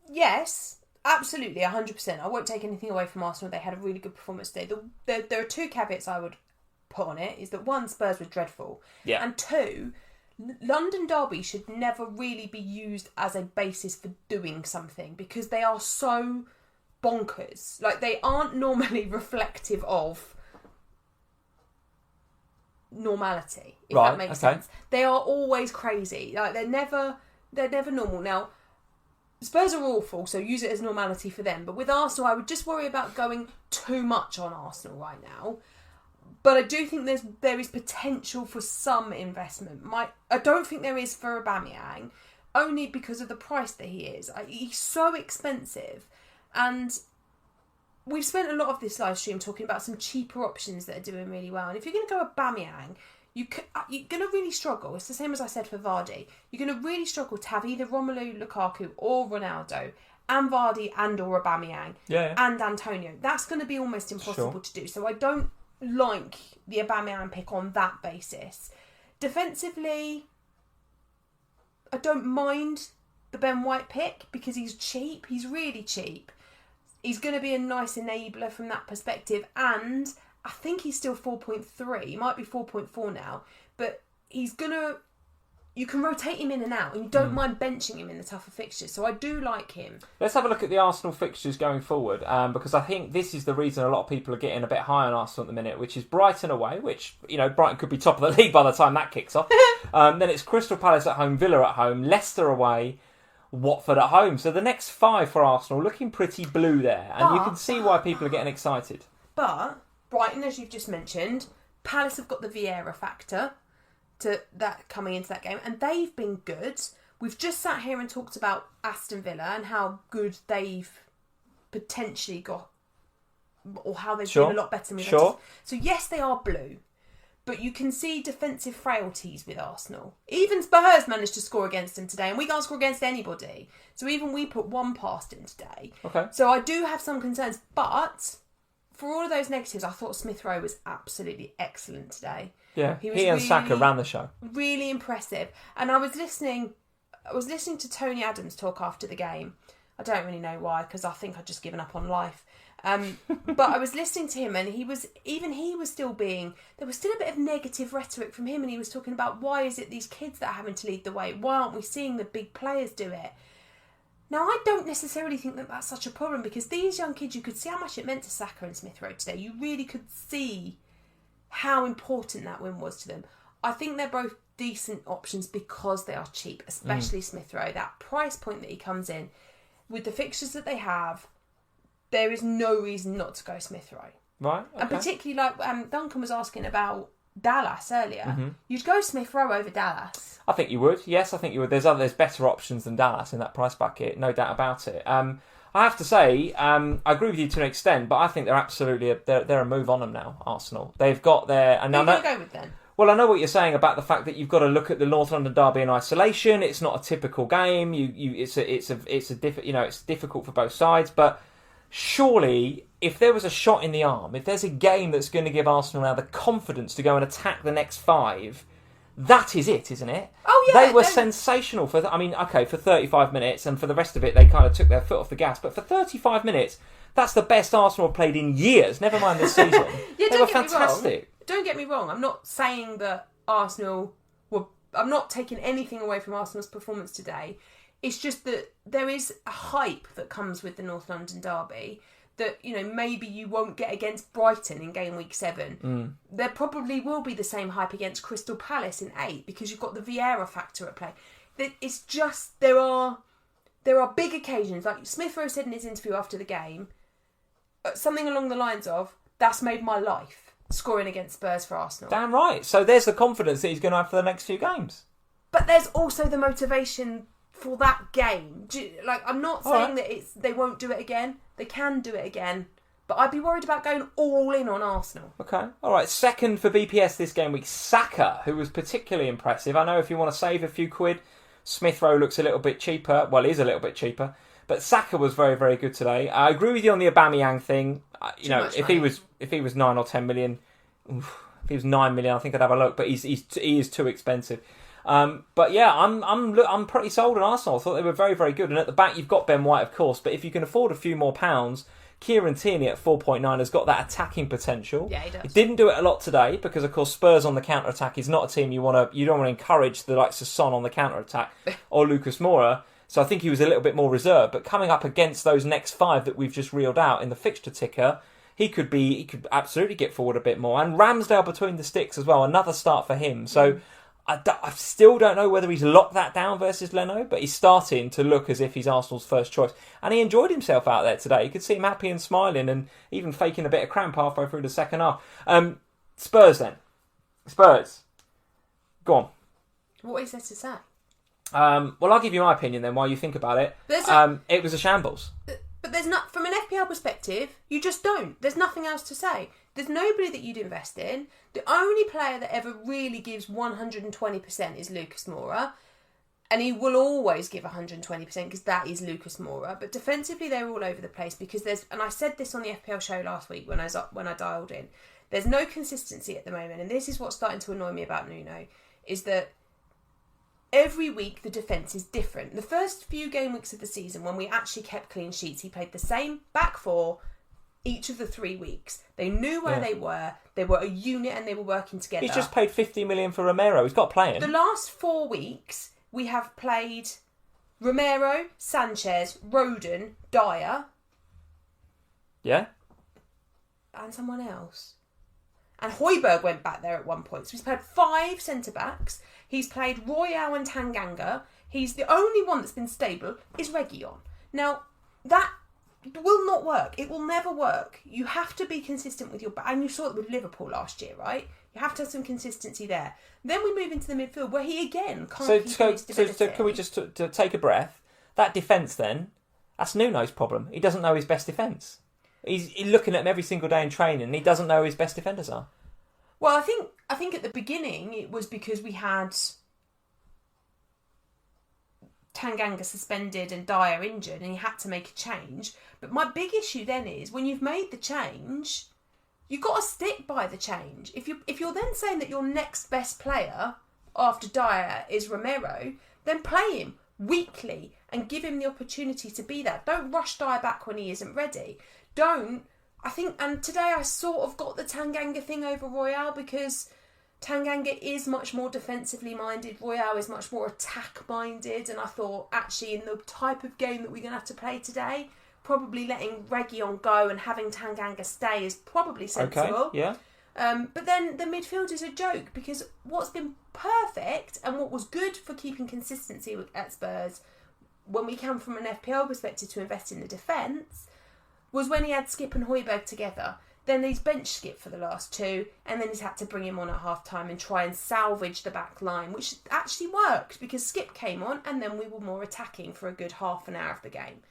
Yes, absolutely, 100%. I won't take anything away from Arsenal. They had a really good performance today. There are 2 caveats I would put on it. Is that 1, Spurs were dreadful. Yeah. And 2, London derby should never really be used as a basis for doing something because they are so bonkers. Like, they aren't normally reflective of normality, if that makes sense. They are always crazy. Like, they're never normal. Now, Spurs are awful, so use it as normality for them. But with Arsenal, I would just worry about going too much on Arsenal right now. But I do think there is potential for some investment. I don't think there is for Aubameyang, only because of the price that he is. He's so expensive. And we've spent a lot of this live stream talking about some cheaper options that are doing really well. And if you're going to go Aubameyang, you're going to really struggle. It's the same as I said for Vardy. You're going to really struggle to have either Romelu Lukaku or Ronaldo and Vardy and or Aubameyang and Antonio. That's going to be almost impossible to do. So I don't like the Aubameyang pick on that basis. Defensively, I don't mind the Ben White pick because he's cheap. He's really cheap. He's going to be a nice enabler from that perspective, and I think he's still 4.3. He might be 4.4 now, but he's going to... You can rotate him in and out, and you don't mind benching him in the tougher fixtures. So I do like him. Let's have a look at the Arsenal fixtures going forward, because I think this is the reason a lot of people are getting a bit high on Arsenal at the minute, which is Brighton away, which, Brighton could be top of the league by the time that kicks off. Then it's Crystal Palace at home, Villa at home, Leicester away, Watford at home. So the next 5 for Arsenal looking pretty blue there, and you can see why people are getting excited. But Brighton, as you've just mentioned, Palace have got the Vieira factor to that coming into that game, and they've been good. We've just sat here and talked about Aston Villa and how good they've potentially got, or how they've been a lot better than we expected. So yes, they are blue, but you can see defensive frailties with Arsenal. Even Spurs managed to score against them today, and we can't score against anybody. So even we put one past in today. Okay. So I do have some concerns, but for all of those negatives, I thought Smith Rowe was absolutely excellent today. Yeah, he and Saka ran the show. Really impressive. And I was listening to Tony Adams talk after the game. I don't really know why, because I think I'd just given up on life. But I was listening to him, and he was still being... There was still a bit of negative rhetoric from him, and he was talking about, why is it these kids that are having to lead the way? Why aren't we seeing the big players do it? Now, I don't necessarily think that that's such a problem, because these young kids, you could see how much it meant to Saka and Smith Rowe today. You really could see how important that win was to them. I think they're both decent options because they are cheap, especially Smith Rowe. That price point that he comes in, with the fixtures that they have, there is no reason not to go Smith Rowe. Right. Okay. And particularly, like Duncan was asking about Dallas earlier, you'd go Smith Rowe over Dallas. I think you would. Yes, I think you would. There's better options than Dallas in that price bracket, no doubt about it. I have to say, I agree with you to an extent, but I think they're absolutely they're a move on them now. Arsenal, they've got their. And who are you going to go with then? Well, I know what you're saying about the fact that you've got to look at the North London derby in isolation. It's not a typical game. It's difficult for both sides. But surely, if there was a shot in the arm, if there's a game that's going to give Arsenal now the confidence to go and attack the next 5. That is it, isn't it? Oh, yeah. They were sensational for 35 minutes, and for the rest of it, they kind of took their foot off the gas. But for 35 minutes, that's the best Arsenal have played in years, never mind this season. They were fantastic. Don't get me wrong, I'm not saying that Arsenal were... I'm not taking anything away from Arsenal's performance today. It's just that there is a hype that comes with the North London derby that, maybe you won't get against Brighton in game week 7. There probably will be the same hype against Crystal Palace in 8 because you've got the Vieira factor at play. It's just, there are big occasions, like Smith Rowe said in his interview after the game, something along the lines of, that's made my life, scoring against Spurs for Arsenal. Damn right. So there's the confidence that he's going to have for the next few games. But there's also the motivation for that game. I'm not saying that they won't do it again. They can do it again. But I'd be worried about going all in on Arsenal. Okay. All right. Second for BPS this game week, Saka, who was particularly impressive. I know if you want to save a few quid, Smith Rowe looks a little bit cheaper. Well, he's a little bit cheaper. But Saka was very, very good today. I agree with you on the Aubameyang thing. If he was 9 or 10 million, if he was 9 million, I think I'd have a look. But he is too expensive. But yeah, I'm pretty sold on Arsenal. I thought they were very, very good. And at the back, you've got Ben White, of course. But if you can afford a few more pounds, Kieran Tierney at 4.9 has got that attacking potential. Yeah, he does. He didn't do it a lot today because, of course, Spurs on the counter attack is not a team you don't want to encourage the likes of Son on the counter attack or Lucas Moura. So I think he was a little bit more reserved. But coming up against those next 5 that we've just reeled out in the fixture ticker, he could absolutely get forward a bit more. And Ramsdale between the sticks as well, another start for him. So I still don't know whether he's locked that down versus Leno, but he's starting to look as if he's Arsenal's first choice. And he enjoyed himself out there today. You could see him happy and smiling and even faking a bit of cramp halfway through the second half. Spurs then. Spurs. Go on. What is there to say? Well, I'll give you my opinion then while you think about it. It was a shambles. But there's not, from an FPL perspective, you just don't. There's nothing else to say. There's nobody that you'd invest in. The only player that ever really gives 120% is Lucas Moura. And he will always give 120% because that is Lucas Moura. But defensively, they're all over the place because and I said this on the FPL show last week when I dialed in, there's no consistency at the moment. And this is what's starting to annoy me about Nuno, is that every week the defence is different. The first few game weeks of the season, when we actually kept clean sheets, he played the same back four each of the 3 weeks. They knew where they were. They were a unit and they were working together. He's just paid 50 million for Romero. He's got to play him. The last 4 weeks, we have played Romero, Sanchez, Rodon, Dyer. Yeah. And someone else. And Højbjerg went back there at one point. So he's played 5 centre-backs. He's played Royale and Tanganga. He's the only one that's been stable is Reguilon. Now, that will not work. It will never work. You have to be consistent with your... And you saw it with Liverpool last year, right? You have to have some consistency there. Then we move into the midfield where he again can't keep his stability. So can we just to take a breath? That defence then, that's Nuno's problem. He doesn't know his best defence. He's looking at them every single day in training and he doesn't know who his best defenders are. Well, I think at the beginning it was because we had Tanganga suspended and Dyer injured and he had to make a change. But my big issue then is when you've made the change, you've got to stick by the change. If you're then saying that your next best player after Dyer is Romero, then play him weekly and give him the opportunity to be that. Don't rush Dyer back when he isn't ready. And today I sort of got the Tanganga thing over Royale because Tanganga is much more defensively minded. Royale is much more attack minded. And I thought, actually, in the type of game that we're going to have to play today, probably letting Reguilon go and having Tanganga stay is probably sensible. Okay, yeah. But then the midfield is a joke because what's been perfect and what was good for keeping consistency at Spurs when we come from an FPL perspective to invest in the defence was when he had Skip and Højbjerg together. Then he's bench Skip for the last 2 and then he's had to bring him on at half-time and try and salvage the back line, which actually worked because Skip came on and then we were more attacking for a good half an hour of the game.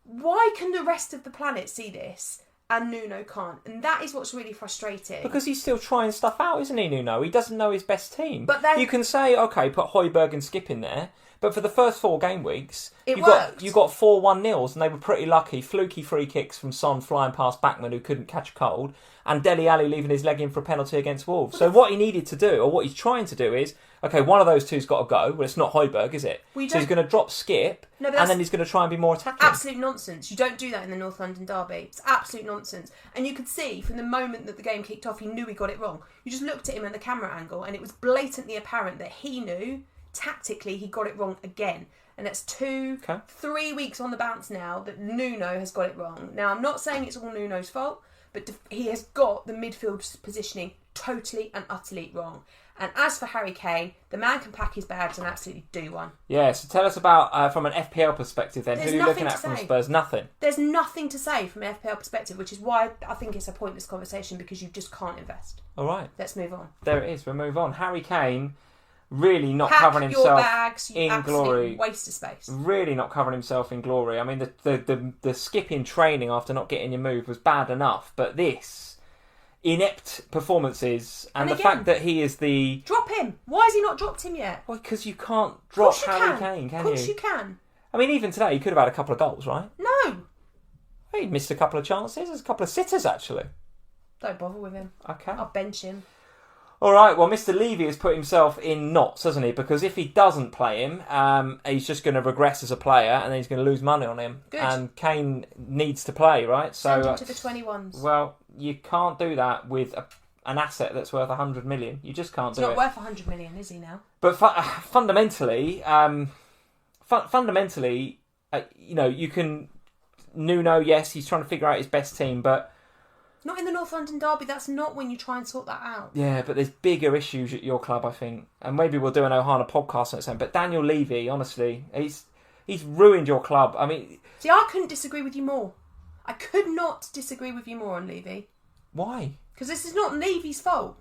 Why can the rest of the planet see this and Nuno can't? And that is what's really frustrating. Because he's still trying stuff out, isn't he, Nuno? He doesn't know his best team. But then, you can say, OK, put Højbjerg and Skip in there, but for the first 4 game weeks, you got 4-1-0s and they were pretty lucky. Fluky free kicks from Son flying past Backman who couldn't catch a cold and Dele Alli leaving his leg in for a penalty against Wolves. So what he needed to do, or what he's trying to do is, OK, one of those two's got to go. Well, it's not Højbjerg, is it? So he's going to drop Skip and then he's going to try and be more attacking. Absolute nonsense. You don't do that in the North London derby. It's absolute nonsense. And you could see from the moment that the game kicked off, he knew he got it wrong. You just looked at him at the camera angle and it was blatantly apparent that he knew tactically he got it wrong again. And that's 3 weeks on the bounce now that Nuno has got it wrong. Now, I'm not saying it's all Nuno's fault, but he has got the midfield positioning totally and utterly wrong. And as for Harry Kane, the man can pack his bags and absolutely do one. Yeah, so tell us about, from an FPL perspective then, who are you looking at from Spurs? Nothing. There's nothing to say from an FPL perspective, which is why I think it's a pointless conversation because you just can't invest. All right. Let's move on. There it is, we'll move on. Harry Kane really not covering himself your bags, you in glory. Waste of space. Really not covering himself in glory. I mean, the skip in training after not getting your move was bad enough, but this inept performances and the fact that he is the... Drop him! Why has he not dropped him yet? Well, because you can't drop Harry Kane, can you? Of course you can. I mean, even today, he could have had a couple of goals, right? No! He missed a couple of chances. There's a couple of sitters, actually. Don't bother with him. Okay. I'll bench him. All right, well, Mr. Levy has put himself in knots, hasn't he? Because if he doesn't play him, he's just going to regress as a player and then he's going to lose money on him. Good. And Kane needs to play, right? Send him to the 21s. Well, you can't do that with an asset that's worth 100 million. You just can't do it. He's not worth 100 million, is he now? But fundamentally, you can... Nuno, yes, he's trying to figure out his best team, but... Not in the North London derby. That's not when you try and sort that out. Yeah, but there's bigger issues at your club, I think. And maybe we'll do an Ohana podcast on its own. But Daniel Levy, honestly, he's ruined your club. I mean... See, I couldn't disagree with you more. I could not disagree with you more on Levy. Why? Because this is not Levy's fault.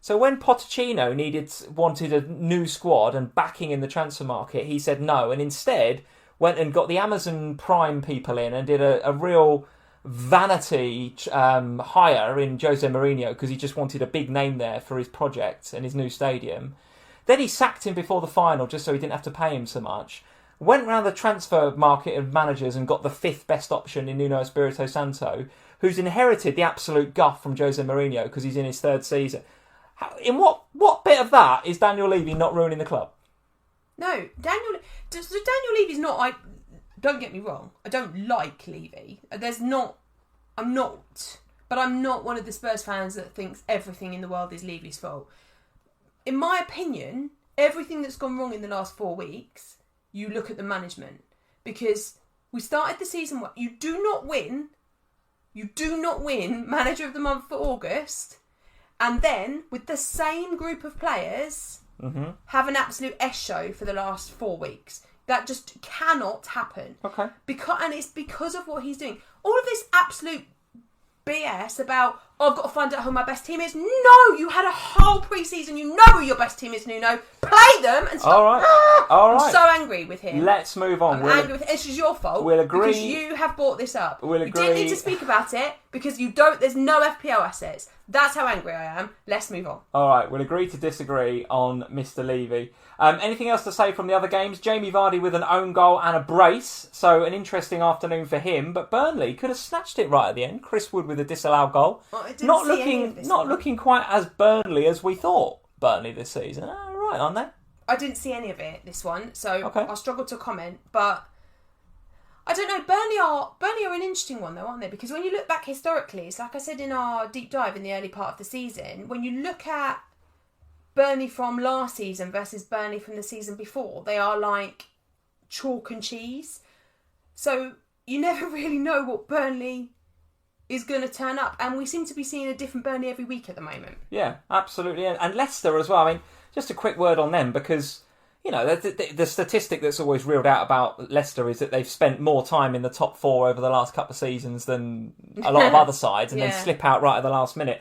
So when Pochettino wanted a new squad and backing in the transfer market, he said no. And instead went and got the Amazon Prime people in and did a real... vanity hire in Jose Mourinho because he just wanted a big name there for his project and his new stadium. Then he sacked him before the final just so he didn't have to pay him so much. Went round the transfer market of managers and got the 5th best option in Nuno Espirito Santo, who's inherited the absolute guff from Jose Mourinho because he's in his 3rd season. In what bit of that is Daniel Levy not ruining the club? No, Daniel Levy's not. Don't get me wrong. I don't like Levy. I'm not one of the Spurs fans that thinks everything in the world is Levy's fault. In my opinion, everything that's gone wrong in the last 4 weeks, you look at the management. Because we started the season, you do not win Manager of the Month for August, and then, with the same group of players, have an absolute S show for the last 4 weeks. That just cannot happen. Okay. And it's because of what he's doing. All of this absolute BS about, I've got to find out who my best team is. No, you had a whole pre-season. You know who your best team is, Nuno. Play them and stop. All right. I'm so angry with him. Let's move on. I'm angry with him. This is your fault. We'll agree. Because you have brought this up. We'll agree. You didn't need to speak about it because there's no FPL assets. That's how angry I am. Let's move on. All right, we'll agree to disagree on Mr. Levy. Anything else to say from the other games? Jamie Vardy with an own goal and a brace. So an interesting afternoon for him. But Burnley could have snatched it right at the end. Chris Wood with a disallowed goal. Not looking quite as Burnley as we thought Burnley this season. Right, aren't they? I didn't see any of it, this one. So okay. I struggled to comment. But I don't know. Burnley are an interesting one, though, aren't they? Because when you look back historically, it's like I said in our deep dive in the early part of the season, when you look at Burnley from last season versus Burnley from the season before, they are like chalk and cheese. So you never really know what Burnley is going to turn up. And we seem to be seeing a different Burnley every week at the moment. Yeah, absolutely. And Leicester as well. I mean, just a quick word on them because, you know, the statistic that's always reeled out about Leicester is that they've spent more time in the top 4 over the last couple of seasons than a lot of other sides and then slip out right at the last minute.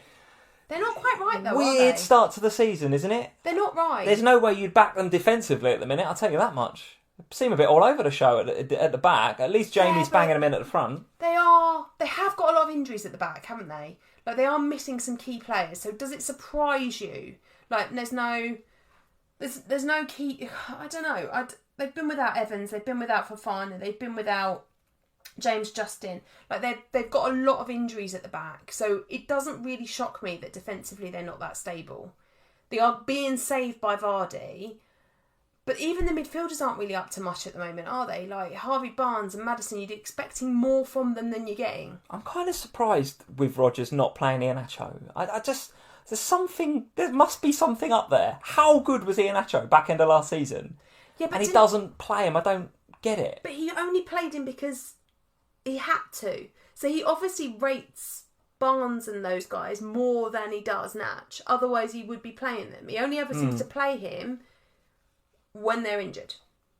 They're not quite right, though, Weird are they? Start to the season, isn't it? They're not right. There's no way you'd back them defensively at the minute, I'll tell you that much. They seem a bit all over the show at the back. At least Jamie's banging them in at the front. They have got a lot of injuries at the back, haven't they? Like, they are missing some key players. So does it surprise you? Like, there's no key... I don't know. They've been without Evans. They've been without Fofana. They've been without James Justin. Like, they've got a lot of injuries at the back. So it doesn't really shock me that defensively they're not that stable. They are being saved by Vardy. But even the midfielders aren't really up to much at the moment, are they? Like Harvey Barnes and Maddison, you'd be expecting more from them than you're getting. I'm kind of surprised with Rodgers not playing Iheanacho. There must be something up there. How good was Iheanacho back end of last season? Yeah, but he doesn't play him. I don't get it. But he only played him because he had to. So he obviously rates Barnes and those guys more than he does Natch. Otherwise, he would be playing them. He only ever seems to play him when they're injured.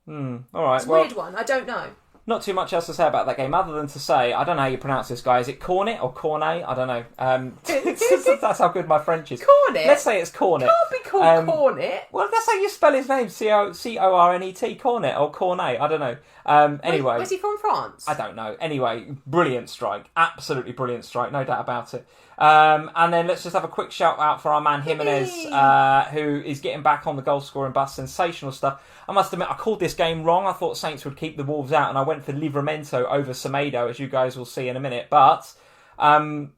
All right. It's a weird one. I don't know. Not too much else to say about that game other than to say, I don't know how you pronounce this guy. Is it Cornet or Cornet? I don't know. That's how good my French is. Cornet? Let's say it's Cornet. Can't be called Cornet. Well, that's how you spell his name. Cornet. Cornet or Cornet. I don't know. Anyway. Was he from France? I don't know. Anyway, brilliant strike. Absolutely brilliant strike. No doubt about it. And then let's just have a quick shout out for our man Jimenez, who is getting back on the goal scoring bus. Sensational stuff. I must admit, I called this game wrong. I thought Saints would keep the Wolves out, and I went for Livramento over Semedo, as you guys will see in a minute. But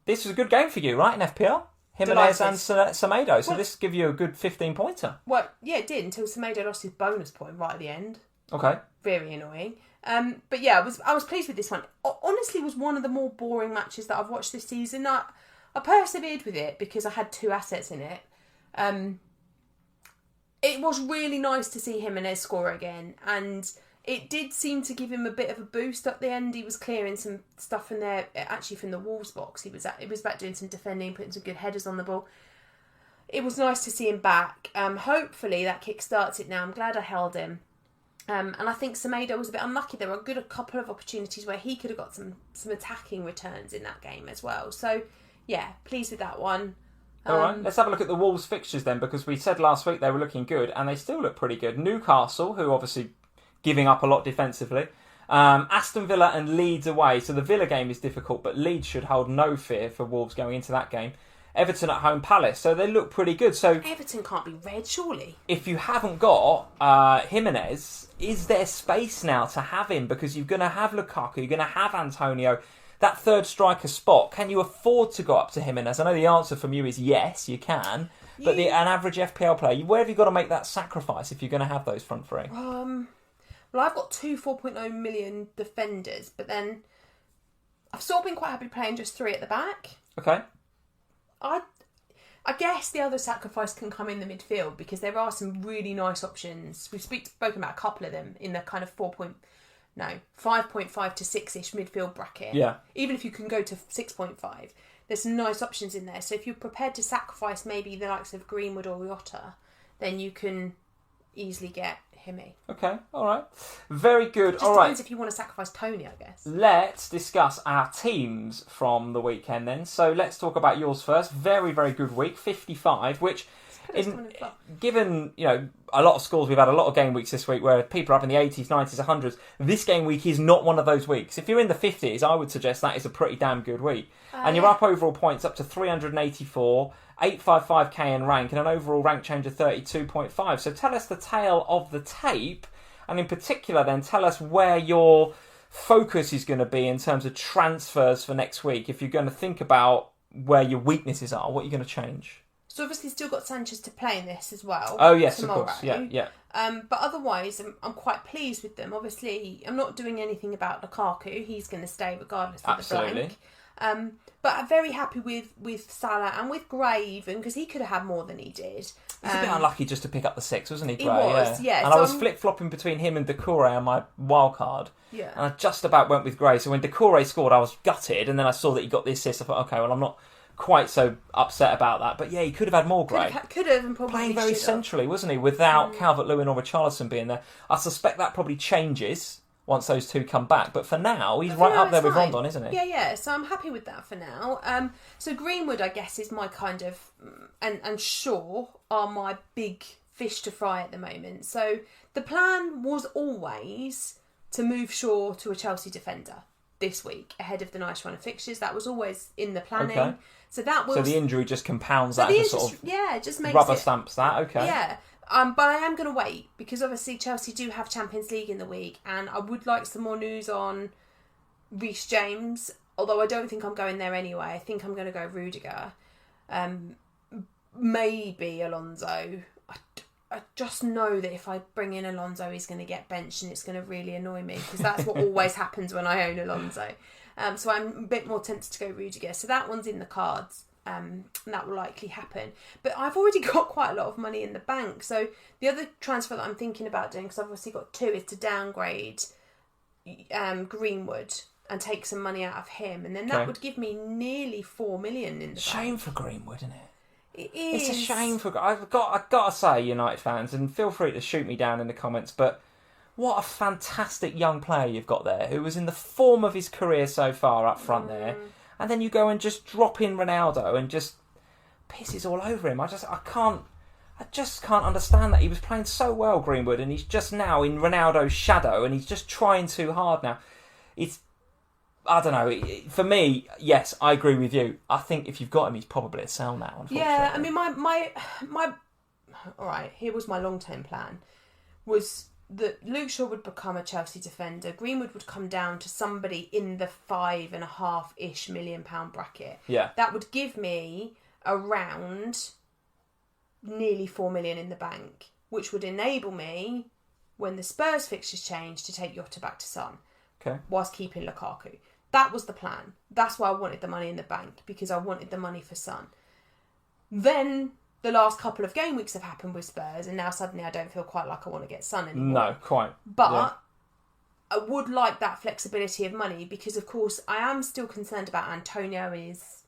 this was a good game for you, right, in FPL? Jimenez and Semedo. So this give you a good 15-pointer. Well, yeah, it did, until Semedo lost his bonus point right at the end. Okay. Very annoying. But yeah, I was pleased with this one. Honestly, it was one of the more boring matches that I've watched this season. I persevered with it because I had 2 assets in it. It was really nice to see Jimenez score again, and it did seem to give him a bit of a boost at the end. He was clearing some stuff in there, actually from the Wolves box. He was back doing some defending, putting some good headers on the ball. It was nice to see him back. Hopefully that kick-starts it now. I'm glad I held him. And I think Semedo was a bit unlucky. There were a couple of opportunities where he could have got some attacking returns in that game as well. So, yeah, pleased with that one. All right, let's have a look at the Wolves fixtures then, because we said last week they were looking good, and they still look pretty good. Newcastle, who obviously giving up a lot defensively. Aston Villa and Leeds away. So the Villa game is difficult, but Leeds should hold no fear for Wolves going into that game. Everton at home, Palace. So they look pretty good. So Everton can't be red, surely. If you haven't got Jimenez, is there space now to have him? Because you're going to have Lukaku, you're going to have Antonio. That third striker spot, can you afford to go up to Jimenez? I know the answer from you is yes, you can. But an average FPL player, where have you got to make that sacrifice if you're going to have those front three? Well, I've got two 4.0 million defenders, but then I've sort of been quite happy playing just three at the back. Okay. I guess the other sacrifice can come in the midfield because there are some really nice options. We've spoken about a couple of them in the kind of 5.5 to 6-ish midfield bracket. Yeah. Even if you can go to 6.5, there's some nice options in there. So if you're prepared to sacrifice maybe the likes of Greenwood or Jota, then you can easily get Himmy. Okay, all right. Very good. Just all right. depends if you want to sacrifice Tony, I guess. Let's discuss our teams from the weekend then. So let's talk about yours first. Very, very good week, 55, which, given, a lot of scores, we've had a lot of game weeks this week where people are up in the 80s, 90s, 100s. This game week is not one of those weeks. If you're in the 50s, I would suggest that is a pretty damn good week. And you're up overall points up to 384, 855k in rank, and an overall rank change of 32.5. So tell us the tale of the tape, and in particular then tell us where your focus is going to be in terms of transfers for next week. If you're going to think about where your weaknesses are, what are you going to change? So obviously still got Sanchez to play in this as well. Oh yes, tomorrow. Of course, yeah. But otherwise, I'm quite pleased with them. Obviously, I'm not doing anything about Lukaku. He's going to stay regardless of the blank. But I'm very happy with Salah and with Gray even, because he could have had more than he did. He's a bit unlucky just to pick up the 6, wasn't he, Gray? He was, yeah. And so I was flip-flopping between him and Doucouré on my wild card. Yeah. And I just about went with Gray. So when Doucouré scored, I was gutted, and then I saw that he got the assist. I thought, okay, well, I'm not quite so upset about that. But yeah, he could have had more, Gray. Could have, and probably playing very centrally, wasn't he, without Calvert-Lewin or Richarlison being there. I suspect that probably changes once those two come back. But for now, he's right up there with Rondon, isn't he? Yeah. So I'm happy with that for now. So Greenwood, I guess, is my kind of... And Shaw are my big fish to fry at the moment. So the plan was always to move Shaw to a Chelsea defender this week ahead of the nice run of fixtures. That was always in the planning. Okay. So the injury just compounds that. Just makes rubber stamps that. Okay. Yeah. But I am going to wait because obviously Chelsea do have Champions League in the week, and I would like some more news on Reece James. Although I don't think I'm going there anyway. I think I'm going to go Rudiger. Maybe Alonso. I just know that if I bring in Alonso, he's going to get benched, and it's going to really annoy me because that's what always happens when I own Alonso. So I'm a bit more tempted to go Rudiger. So that one's in the cards. And that will likely happen. But I've already got quite a lot of money in the bank. So the other transfer that I'm thinking about doing, because I've obviously got two, is to downgrade Greenwood and take some money out of him. And then that would give me nearly 4 million in the bank. Shame for Greenwood, isn't it? It is. It's a shame for... I've got to say, United fans, and feel free to shoot me down in the comments, but what a fantastic young player you've got there, who was in the form of his career so far up front there. And then you go and just drop in Ronaldo and just pisses all over him. I just can't understand that. He was playing so well, Greenwood, and he's just now in Ronaldo's shadow, and he's just trying too hard now. I don't know. For me, yes, I agree with you. I think if you've got him, he's probably a sell now, unfortunately. Yeah, I mean, my all right, here was my long-term plan, was that Luke Shaw would become a Chelsea defender. Greenwood would come down to somebody in the £5.5-ish million bracket. Yeah. That would give me around nearly 4 million in the bank, which would enable me, when the Spurs fixtures change, to take Jota back to Son. Okay. Whilst keeping Lukaku. That was the plan. That's why I wanted the money in the bank, because I wanted the money for Son. Then the last couple of game weeks have happened with Spurs, and now suddenly I don't feel quite like I want to get Son anymore. No, quite. But I would like that flexibility of money, because of course I am still concerned about Antonio and his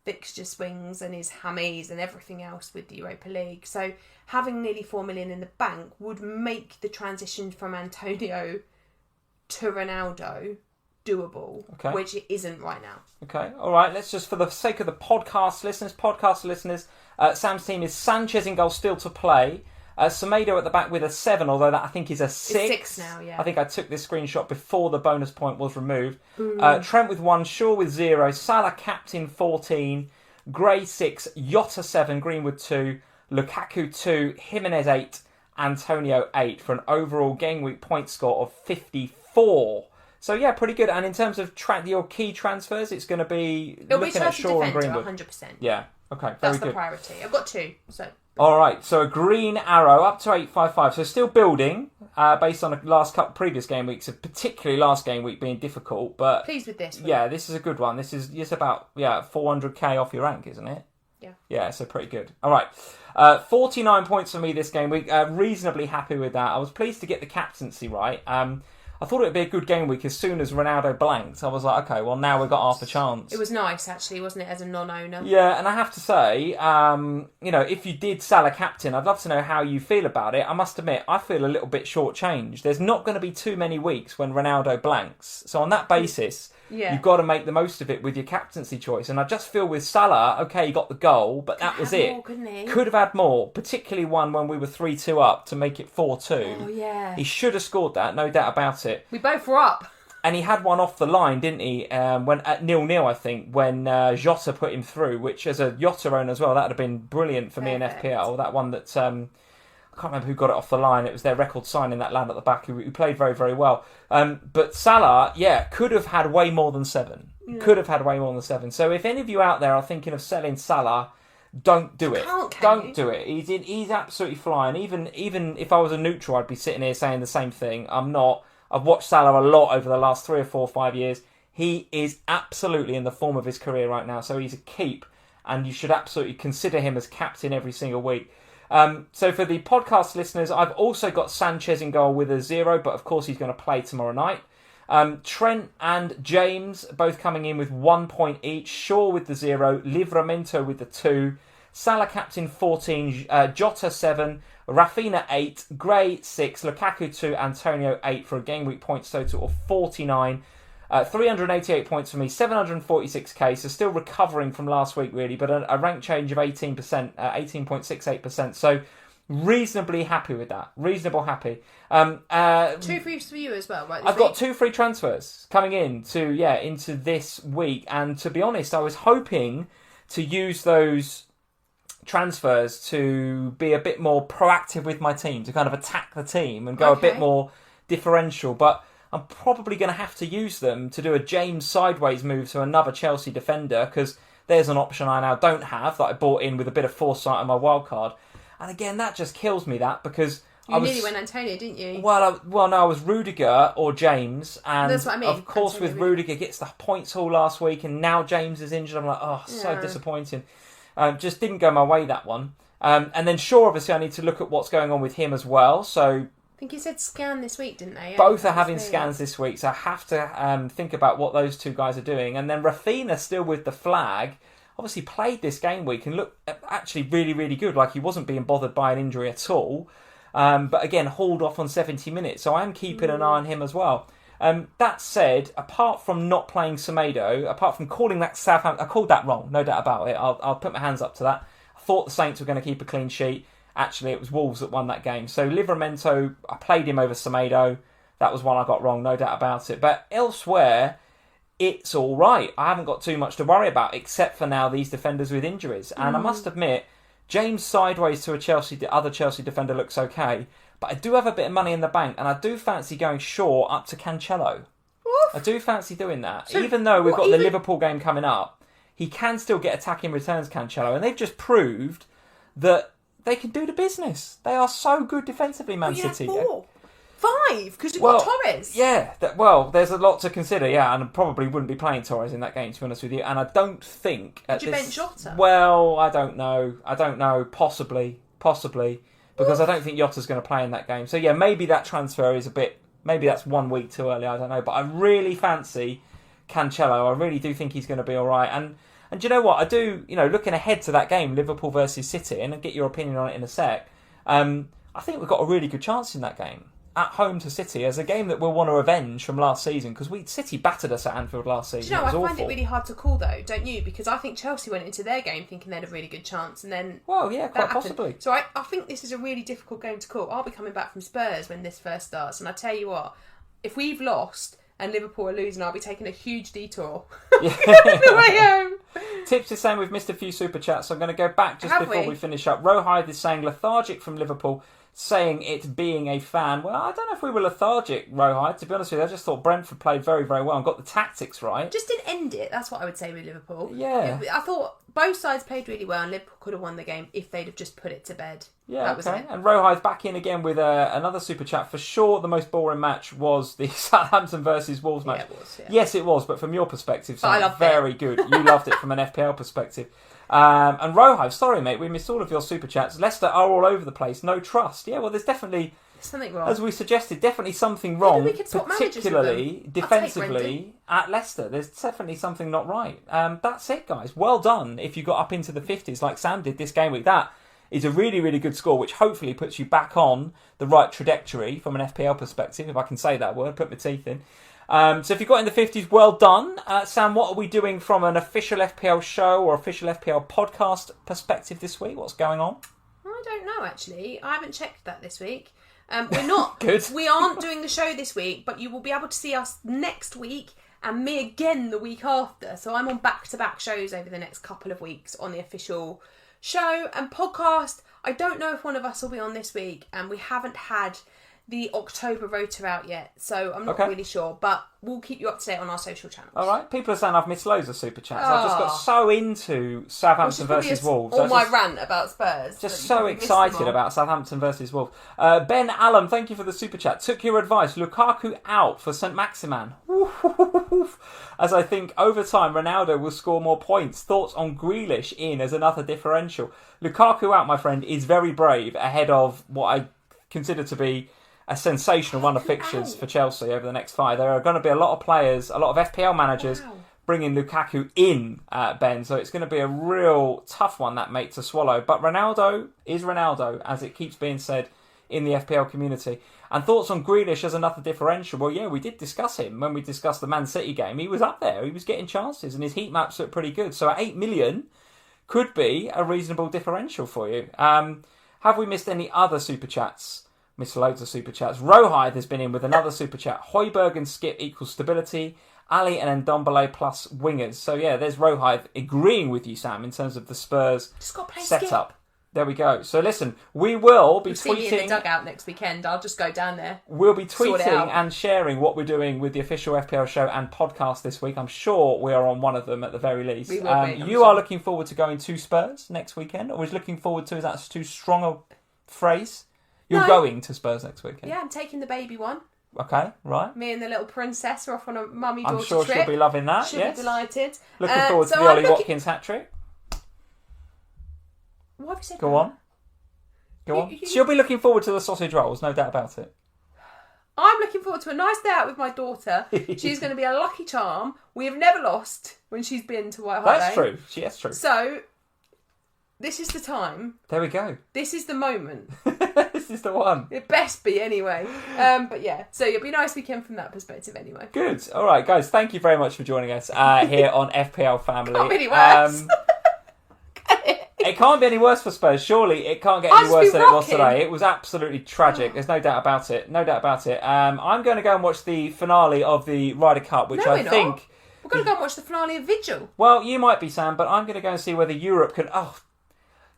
fixture swings and his hammies and everything else with the Europa League. So having nearly 4 million in the bank would make the transition from Antonio to Ronaldo doable, which it isn't right now. Okay, all right. Let's just, for the sake of the podcast listeners, Sam's team is Sanchez in goal, still to play. Semedo at the back with a 7, although that I think is a 6. It's 6 now, yeah. I think I took this screenshot before the bonus point was removed. Trent with 1, Shaw with 0, Salah captain 14, Gray 6, Jota 7, Greenwood 2, Lukaku 2, Jimenez 8, Antonio 8 for an overall game week point score of 54. So yeah, pretty good. And in terms of your key transfers, it's going to be looking at Shaw and Greenwood. 100%. Yeah. Okay, very That's good. the priority. I've got 2, so... All right, so a green arrow up to 855. So still building based on the previous game weeks, particularly last game week being difficult. But pleased with this one. Yeah, this is a good one. This is just about 400k off your rank, isn't it? Yeah. Yeah, so pretty good. All right, 49 points for me this game week. Reasonably happy with that. I was pleased to get the captaincy right. I thought it would be a good game week as soon as Ronaldo blanked. I was like, okay, well, now we've got half a chance. It was nice, actually, wasn't it, as a non-owner? Yeah, and I have to say, if you did Salah captain, I'd love to know how you feel about it. I must admit, I feel a little bit shortchanged. There's not going to be too many weeks when Ronaldo blanks. So on that basis, you've got to make the most of it with your captaincy choice. And I just feel with Salah, okay, he got the goal, but that was it. More, couldn't he? Could have had more, particularly one when we were 3-2 up to make it 4-2. Oh, yeah. He should have scored that, no doubt about it. We both were up. And he had one off the line, didn't he? When at 0-0, I think, when Jota put him through, which as a Jota owner as well, that would have been brilliant for me in FPL. That one that, I can't remember who got it off the line. It was their record signing, that lad at the back, who played very, very well. But Salah, could have had way more than 7. Yeah. Could have had way more than 7. So if any of you out there are thinking of selling Salah, don't do it. Don't do it. He's absolutely flying. Even if I was a neutral, I'd be sitting here saying the same thing. I'm not. I've watched Salah a lot over the last 3 or 4 or 5 years. He is absolutely in the form of his career right now. So he's a keep, and you should absolutely consider him as captain every single week. So for the podcast listeners, I've also got Sanchez in goal with a 0, but of course he's going to play tomorrow night. Trent and James both coming in with 1 point each. Shaw with the 0, Livramento with the 2, Salah captain 14, Jota 7, Rafinha 8, Gray 6, Lukaku 2, Antonio 8 for a game week points total of 49. 388 points for me, 746k, so still recovering from last week really, but a rank change of 18%, 18.68%. So reasonably happy with that. Reasonable happy. 2 free for you as well, right? I've got 2 free transfers coming into this week, and to be honest, I was hoping to use those transfers to be a bit more proactive with my team, to kind of attack the team and go a bit more differential, but I'm probably going to have to use them to do a James sideways move to another Chelsea defender, because there's an option I now don't have that I bought in with a bit of foresight on my wild card. And again, that just kills me, that, because you nearly went Antonio, didn't you? Well, no, I was Rudiger or James, and that's what I mean. Of course Antonio, with Rudiger gets the points haul last week, and now James is injured. I'm like, so disappointing. Just didn't go my way, that one. And then Shaw, obviously, I need to look at what's going on with him as well. So I think you said scan this week, didn't they? Both are having scans this week, so I have to think about what those 2 guys are doing. And then Rafinha, still with the flag, obviously played this game week and looked actually really, really good. Like he wasn't being bothered by an injury at all. But again, hauled off on 70 minutes. So I am keeping an eye on him as well. That said, apart from not playing Semedo, apart from calling that Southampton, I called that wrong, no doubt about it. I'll put my hands up to that. I thought the Saints were going to keep a clean sheet. Actually, it was Wolves that won that game. So Livramento, I played him over Semedo. That was one I got wrong, no doubt about it. But elsewhere, it's all right. I haven't got too much to worry about, except for now these defenders with injuries. And I must admit, James sideways to the other Chelsea defender looks okay. But I do have a bit of money in the bank, and I do fancy going Shaw up to Cancelo. Oof. I do fancy doing that. So, even though we've got the Liverpool game coming up, he can still get attacking returns, Cancelo. And they've just proved that they can do the business. They are so good defensively, Man City. 4. 5, because you've got Torres. Yeah, there's a lot to consider, and I probably wouldn't be playing Torres in that game, to be honest with you. And I don't think... Would you bench Jota? Well, I don't know. Possibly. Because I don't think Jota's going to play in that game. So, maybe that transfer is maybe that's 1 week too early, I don't know. But I really fancy Cancelo. I really do think he's going to be all right. And do you know what? I do, looking ahead to that game, Liverpool versus City, and I'll get your opinion on it in a sec, I think we've got a really good chance in that game. At home to City, as a game that we'll want to avenge from last season, because City battered us at Anfield last season. Do you know, I find it really hard to call though, don't you? Because I think Chelsea went into their game thinking they had a really good chance, and then quite possibly. So I think this is a really difficult game to call. I'll be coming back from Spurs when this first starts, and I tell you what, if we've lost and Liverpool are losing, I'll be taking a huge detour the way home. Tips the same. We've missed a few super chats, so I'm going to go back just before we finish up. Rohide is saying lethargic from Liverpool. saying it being a fan. Well, I don't know if we were lethargic, Rohide, to be honest with you. I just thought Brentford played very, very well and got the tactics right. Just didn't end it, that's what I would say with Liverpool. Yeah. I thought both sides played really well and Liverpool could have won the game if they'd have just put it to bed. Yeah, that was okay. it. And Rohide's back in again with another super chat. For sure, the most boring match was the Southampton versus Wolves match. Yeah, it was, yeah. Yes, it was, but from your perspective, I loved very it. good. You loved it from an FPL perspective. And Rohive, sorry mate, we missed all of your super chats. Leicester are all over the place, no trust. Yeah, well, there's definitely something wrong. As we suggested, definitely something wrong, Maybe we could swap particularly defensively at Leicester. There's definitely something not right. That's it, guys. Well done if you got up into the 50s like Sam did this game week. That is a really, really good score, which hopefully puts you back on the right trajectory from an FPL perspective, if I can say that word, put my teeth in. So if you got in the 50s, well done. Sam, what are we doing from an official FPL show or official FPL podcast perspective this week? What's going on? I don't know, actually. I haven't checked that this week. We're not. Good. We aren't doing the show this week, but you will be able to see us next week and me again the week after. So I'm on back-to-back shows over the next couple of weeks on the official show and podcast. I don't know if one of us will be on this week, and we haven't had the October rota out yet, so I'm not really sure, but we'll keep you up to date on our social channels. All right, people are saying I've missed loads of super chats. I just got so into Southampton versus Wolves. All my rant about Spurs. Just so excited about Southampton versus Wolves. Ben Allen, thank you for the super chat. Took your advice. Lukaku out for St. Maximan. As I think over time Ronaldo will score more points. Thoughts on Grealish in as another differential. Lukaku out, my friend, is very brave ahead of what I consider to be a sensational run of fixtures for Chelsea over the next 5. There are going to be a lot of players, a lot of FPL managers bringing Lukaku in, Ben. So it's going to be a real tough one, that, mate, to swallow. But Ronaldo is Ronaldo, as it keeps being said in the FPL community. And thoughts on Grealish as another differential? Well, yeah, we did discuss him when we discussed the Man City game. He was up there. He was getting chances and his heat maps look pretty good. So at 8 million could be a reasonable differential for you. Have we missed any other super chats? Missed loads of super chats. Rohide has been in with another super chat. Højbjerg and Skip equals stability. Ali and Ndombele plus wingers. So yeah, there's Rohide agreeing with you, Sam, in terms of the Spurs setup. Skip. There we go. So listen, we will be tweeting. See me in the dugout next weekend. I'll just go down there. We'll be tweeting and sharing what we're doing with the official FPL show and podcast this week. I'm sure we are on one of them at the very least. We will be, you are looking forward to going to Spurs next weekend, or is looking forward to? Is that too strong a phrase? You're going to Spurs next weekend? Yeah, I'm taking the baby one. Okay, right. Me and the little princess are off on a mummy-daughter trip. I'm sure she'll be loving that, She'll be delighted. Looking forward to the Ollie Watkins hat-trick. What have you said? Go on. She'll be looking forward to the sausage rolls, no doubt about it. I'm looking forward to a nice day out with my daughter. She's going to be a lucky charm. We have never lost when she's been to White Hart That's true. That's true. So, this is the time. There we go. This is the moment. This is the one. It best be anyway. But yeah, so it'll be a nice weekend from that perspective anyway. Good. All right, guys. Thank you very much for joining us here on FPL Family. Can't be any worse. It can't be any worse for Spurs. Surely it can't get any worse than it was today. It was absolutely tragic. There's no doubt about it. No doubt about it. I'm going to go and watch the finale of the Ryder Cup, which I think... We're going to go and watch the finale of Vigil. Well, you might be, Sam, but I'm going to go and see whether Europe can... Oh,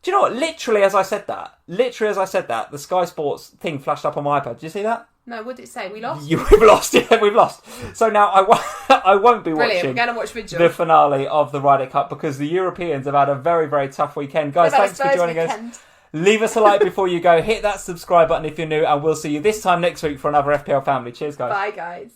do you know what? Literally as I said that, the Sky Sports thing flashed up on my iPad. Did you see that? No, what did it say? We lost? We've lost, yeah, we've lost. So now I won't be watching We're going to watch Vigil. The finale of the Ryder Cup because the Europeans have had a very, very tough weekend. Guys, thanks for joining us. Leave us a like before you go. Hit that subscribe button if you're new, and we'll see you this time next week for another FPL Family. Cheers, guys. Bye, guys.